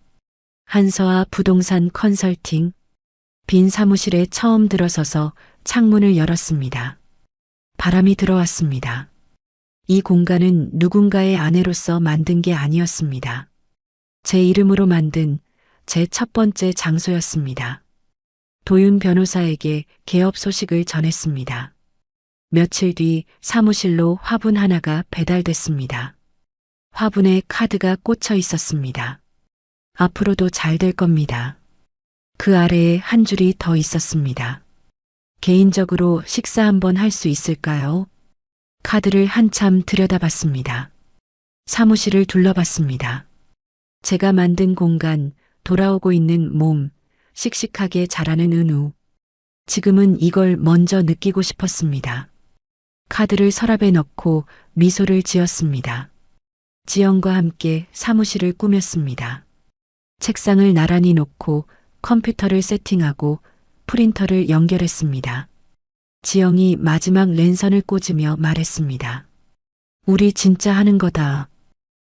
한서아 부동산 컨설팅. 빈 사무실에 처음 들어서서 창문을 열었습니다. 바람이 들어왔습니다. 이 공간은 누군가의 아내로서 만든 게 아니었습니다. 제 이름으로 만든 제 첫 번째 장소였습니다. 도윤 변호사에게 개업 소식을 전했습니다. 며칠 뒤 사무실로 화분 하나가 배달됐습니다. 화분에 카드가 꽂혀 있었습니다. 앞으로도 잘 될 겁니다. 그 아래에 한 줄이 더 있었습니다. 개인적으로 식사 한번 할 수 있을까요? 카드를 한참 들여다봤습니다. 사무실을 둘러봤습니다. 제가 만든 공간, 돌아오고 있는 몸, 씩씩하게 자라는 은우. 지금은 이걸 먼저 느끼고 싶었습니다. 카드를 서랍에 넣고 미소를 지었습니다. 지영과 함께 사무실을 꾸몄습니다. 책상을 나란히 놓고 컴퓨터를 세팅하고 프린터를 연결했습니다. 지영이 마지막 랜선을 꽂으며 말했습니다. 우리 진짜 하는 거다.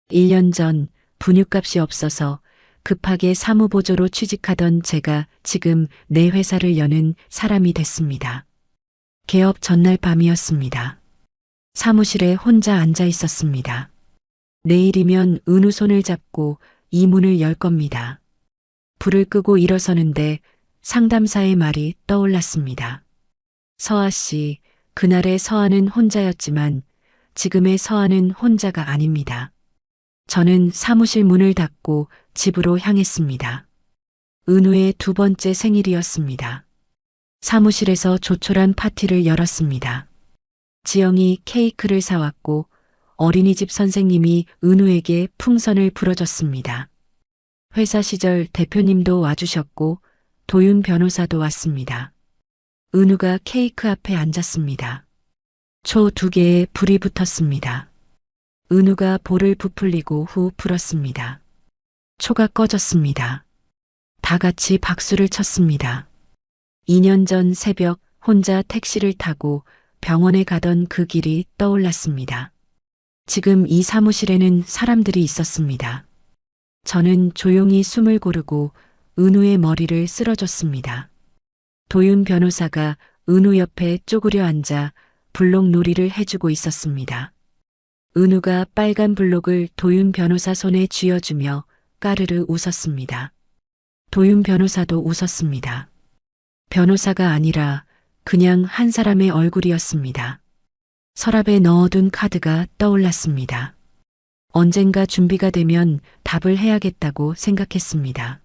1년 전 분유값이 없어서 급하게 사무보조로 취직하던 제가 지금 내 회사를 여는 사람이 됐습니다. 개업 전날 밤이었습니다. 사무실에 혼자 앉아 있었습니다. 내일이면 은우 손을 잡고 이 문을 열 겁니다. 불을 끄고 일어서는데 상담사의 말이 떠올랐습니다. 서아 씨, 그날의 서아는 혼자였지만 지금의 서아는 혼자가 아닙니다. 저는 사무실 문을 닫고 집으로 향했습니다. 은우의 두 번째 생일이었습니다. 사무실에서 조촐한 파티를 열었습니다. 지영이 케이크를 사왔고 어린이집 선생님이 은우에게 풍선을 불어줬습니다. 회사 시절 대표님도 와주셨고 도윤 변호사도 왔습니다. 은우가 케이크 앞에 앉았습니다. 초 2개에 불이 붙었습니다. 은우가 볼을 부풀리고 후 불었습니다. 초가 꺼졌습니다. 다 같이 박수를 쳤습니다. 2년 전 새벽 혼자 택시를 타고 병원에 가던 그 길이 떠올랐습니다. 지금 이 사무실에는 사람들이 있었습니다. 저는 조용히 숨을 고르고 은우의 머리를 쓸어줬습니다. 도윤 변호사가 은우 옆에 쪼그려 앉아 블록 놀이를 해주고 있었습니다. 은우가 빨간 블록을 도윤 변호사 손에 쥐어주며 까르르 웃었습니다. 도윤 변호사도 웃었습니다. 변호사가 아니라 그냥 한 사람의 얼굴이었습니다. 서랍에 넣어둔 카드가 떠올랐습니다. 언젠가 준비가 되면 답을 해야겠다고 생각했습니다.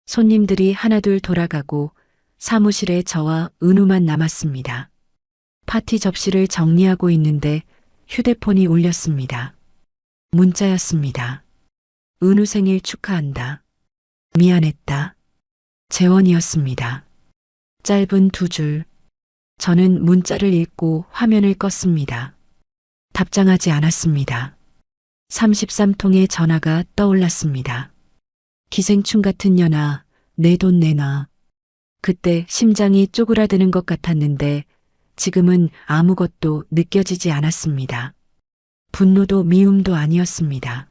손님들이 하나둘 돌아가고 사무실에 저와 은우만 남았습니다. 파티 접시를 정리하고 있는데 휴대폰이 울렸습니다. 문자였습니다. 은우 생일 축하한다. 미안했다. 재원이었습니다. 짧은 2줄. 저는 문자를 읽고 화면을 껐습니다. 답장하지 않았습니다. 33통의 전화가 떠올랐습니다. 기생충 같은 년아, 내 돈 내놔. 그때 심장이 쪼그라드는 것 같았는데 지금은 아무것도 느껴지지 않았습니다. 분노도 미움도 아니었습니다.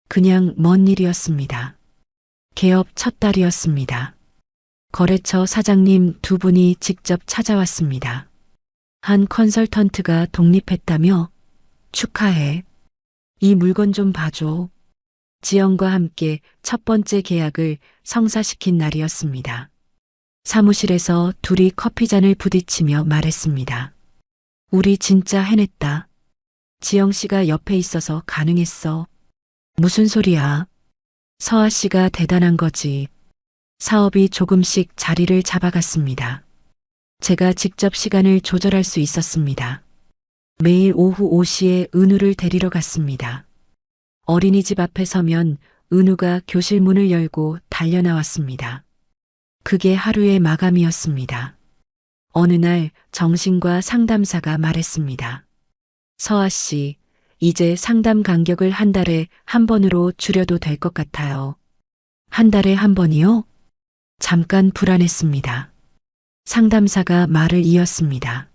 그냥 먼 일이었습니다. 개업 첫 달이었습니다. 거래처 사장님 2분이 직접 찾아왔습니다. 한 컨설턴트가 독립했다며? 축하해. 이 물건 좀 봐줘. 지영과 함께 첫 번째 계약을 성사시킨 날이었습니다. 사무실에서 둘이 커피잔을 부딪히며 말했습니다. 우리 진짜 해냈다. 지영 씨가 옆에 있어서 가능했어. 무슨 소리야? 서아 씨가 대단한 거지. 사업이 조금씩 자리를 잡아갔습니다. 제가 직접 시간을 조절할 수 있었습니다. 매일 오후 5시에 은우를 데리러 갔습니다. 어린이집 앞에 서면 은우가 교실 문을 열고 달려나왔습니다. 그게 하루의 마감이었습니다. 어느 날 정신과 상담사가 말했습니다. 서아 씨, 이제 상담 간격을 한 달에 한 번으로 줄여도 될 것 같아요. 한 달에 한 번이요? 잠깐 불안했습니다. 상담사가 말을 이었습니다.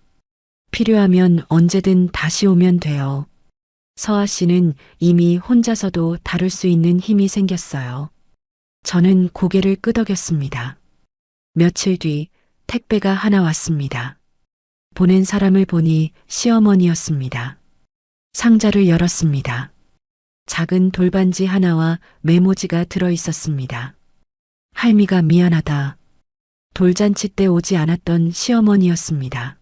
필요하면 언제든 다시 오면 돼요. 서아 씨는 이미 혼자서도 다룰 수 있는 힘이 생겼어요. 저는 고개를 끄덕였습니다. 며칠 뒤 택배가 하나 왔습니다. 보낸 사람을 보니 시어머니였습니다. 상자를 열었습니다. 작은 돌반지 하나와 메모지가 들어 있었습니다. 할미가 미안하다. 돌잔치 때 오지 않았던 시어머니였습니다.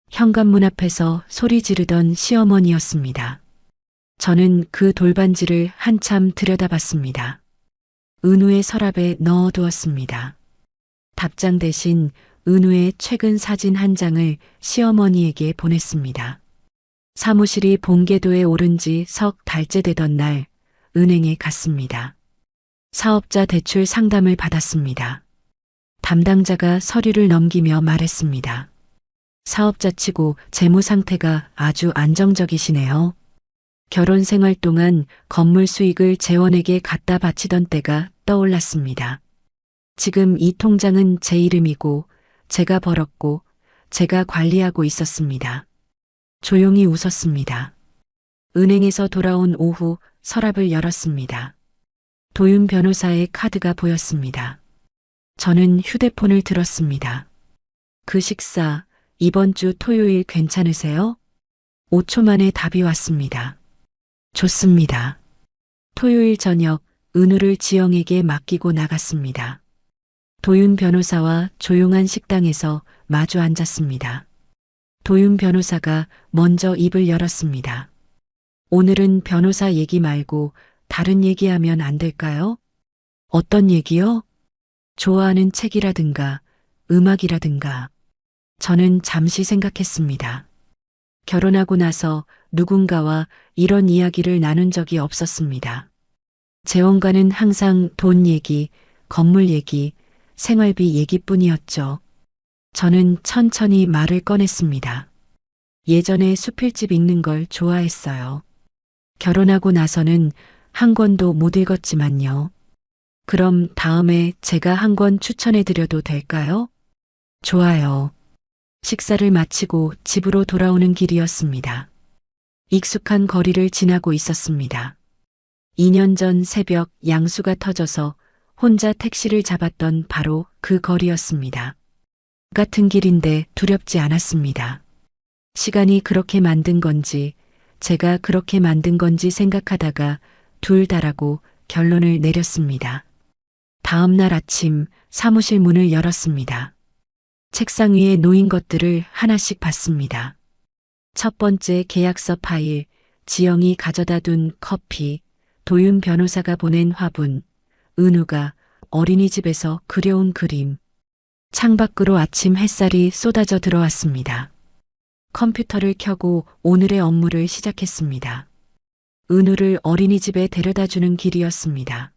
현관문 앞에서 소리 지르던 시어머니였습니다. 저는 그 돌반지를 한참 들여다봤습니다. 은우의 서랍에 넣어두었습니다. 답장 대신 은우의 최근 사진 한 장을 시어머니에게 보냈습니다. 사무실이 본궤도에 오른 지 석 달째 되던 날 은행에 갔습니다. 사업자 대출 상담을 받았습니다. 담당자가 서류를 넘기며 말했습니다. 사업자치고 재무 상태가 아주 안정적이시네요. 결혼 생활 동안 건물 수익을 재원에게 갖다 바치던 때가 떠올랐습니다. 지금 이 통장은 제 이름이고 제가 벌었고 제가 관리하고 있었습니다. 조용히 웃었습니다. 은행에서 돌아온 오후 서랍을 열었습니다. 도윤 변호사의 카드가 보였습니다. 저는 휴대폰을 들었습니다. 그 식사 이번 주 토요일 괜찮으세요? 5초 만에 답이 왔습니다. 좋습니다. 토요일 저녁 은우를 지영에게 맡기고 나갔습니다. 도윤 변호사와 조용한 식당에서 마주 앉았습니다. 도윤 변호사가 먼저 입을 열었습니다. 오늘은 변호사 얘기 말고 다른 얘기하면 안 될까요? 어떤 얘기요? 좋아하는 책이라든가 음악이라든가. 저는 잠시 생각했습니다. 결혼하고 나서 누군가와 이런 이야기를 나눈 적이 없었습니다. 재원과는 항상 돈 얘기, 건물 얘기, 생활비 얘기뿐이었죠. 저는 천천히 말을 꺼냈습니다. 예전에 수필집 읽는 걸 좋아했어요. 결혼하고 나서는 한 권도 못 읽었지만요. 그럼 다음에 제가 한 권 추천해 드려도 될까요? 좋아요. 식사를 마치고 집으로 돌아오는 길이었습니다. 익숙한 거리를 지나고 있었습니다. 2년 전 새벽 양수가 터져서 혼자 택시를 잡았던 바로 그 거리였습니다. 같은 길인데 두렵지 않았습니다. 시간이 그렇게 만든 건지 제가 그렇게 만든 건지 생각하다가 둘 다라고 결론을 내렸습니다. 다음 날 아침 사무실 문을 열었습니다. 책상 위에 놓인 것들을 하나씩 봤습니다. 첫 번째 계약서 파일, 지영이 가져다 둔 커피, 도윤 변호사가 보낸 화분, 은우가 어린이집에서 그려온 그림. 창밖으로 아침 햇살이 쏟아져 들어왔습니다. 컴퓨터를 켜고 오늘의 업무를 시작했습니다. 은우를 어린이집에 데려다 주는 길이었습니다.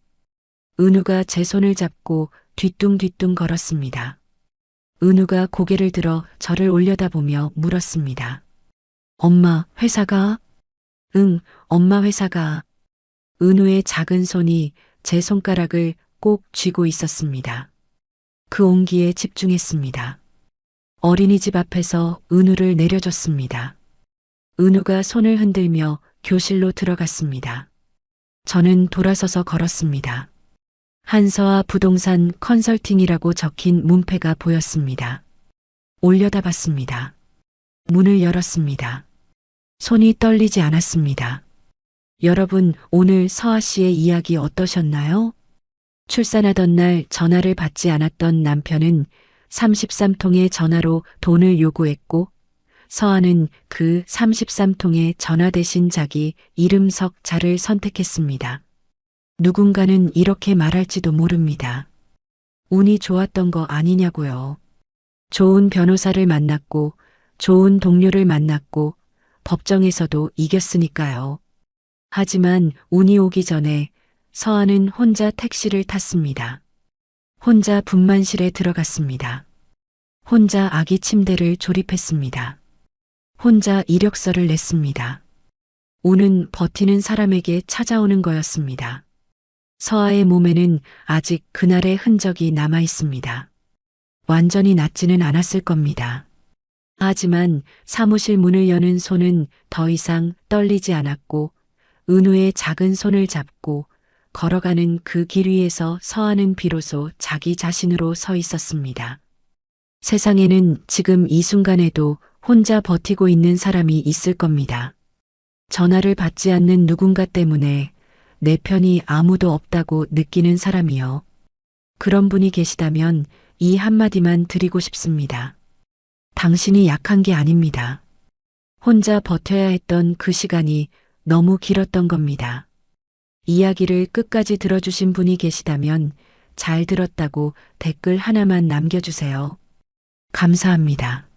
은우가 제 손을 잡고 뒤뚱뒤뚱 걸었습니다. 은우가 고개를 들어 저를 올려다보며 물었습니다. 엄마, 회사가? 응, 엄마 회사가. 은우의 작은 손이 제 손가락을 꼭 쥐고 있었습니다. 그 온기에 집중했습니다. 어린이집 앞에서 은우를 내려줬습니다. 은우가 손을 흔들며 교실로 들어갔습니다. 저는 돌아서서 걸었습니다. 한서아 부동산 컨설팅이라고 적힌 문패가 보였습니다. 올려다봤습니다. 문을 열었습니다. 손이 떨리지 않았습니다. 여러분, 오늘 서아 씨의 이야기 어떠셨나요? 출산하던 날 전화를 받지 않았던 남편은 33통의 전화로 돈을 요구했고 서아는 그 33통의 전화 대신 자기 이름 석 자를 선택했습니다. 누군가는 이렇게 말할지도 모릅니다. 운이 좋았던 거 아니냐고요. 좋은 변호사를 만났고 좋은 동료를 만났고 법정에서도 이겼으니까요. 하지만 운이 오기 전에 서아는 혼자 택시를 탔습니다. 혼자 분만실에 들어갔습니다. 혼자 아기 침대를 조립했습니다. 혼자 이력서를 냈습니다. 운은 버티는 사람에게 찾아오는 거였습니다. 서아의 몸에는 아직 그날의 흔적이 남아 있습니다. 완전히 낫지는 않았을 겁니다. 하지만 사무실 문을 여는 손은 더 이상 떨리지 않았고 은우의 작은 손을 잡고 걸어가는 그 길 위에서 서아는 비로소 자기 자신으로 서 있었습니다. 세상에는 지금 이 순간에도 혼자 버티고 있는 사람이 있을 겁니다. 전화를 받지 않는 누군가 때문에 내 편이 아무도 없다고 느끼는 사람이요. 그런 분이 계시다면 이 한마디만 드리고 싶습니다. 당신이 약한 게 아닙니다. 혼자 버텨야 했던 그 시간이 너무 길었던 겁니다. 이야기를 끝까지 들어주신 분이 계시다면 잘 들었다고 댓글 하나만 남겨주세요. 감사합니다.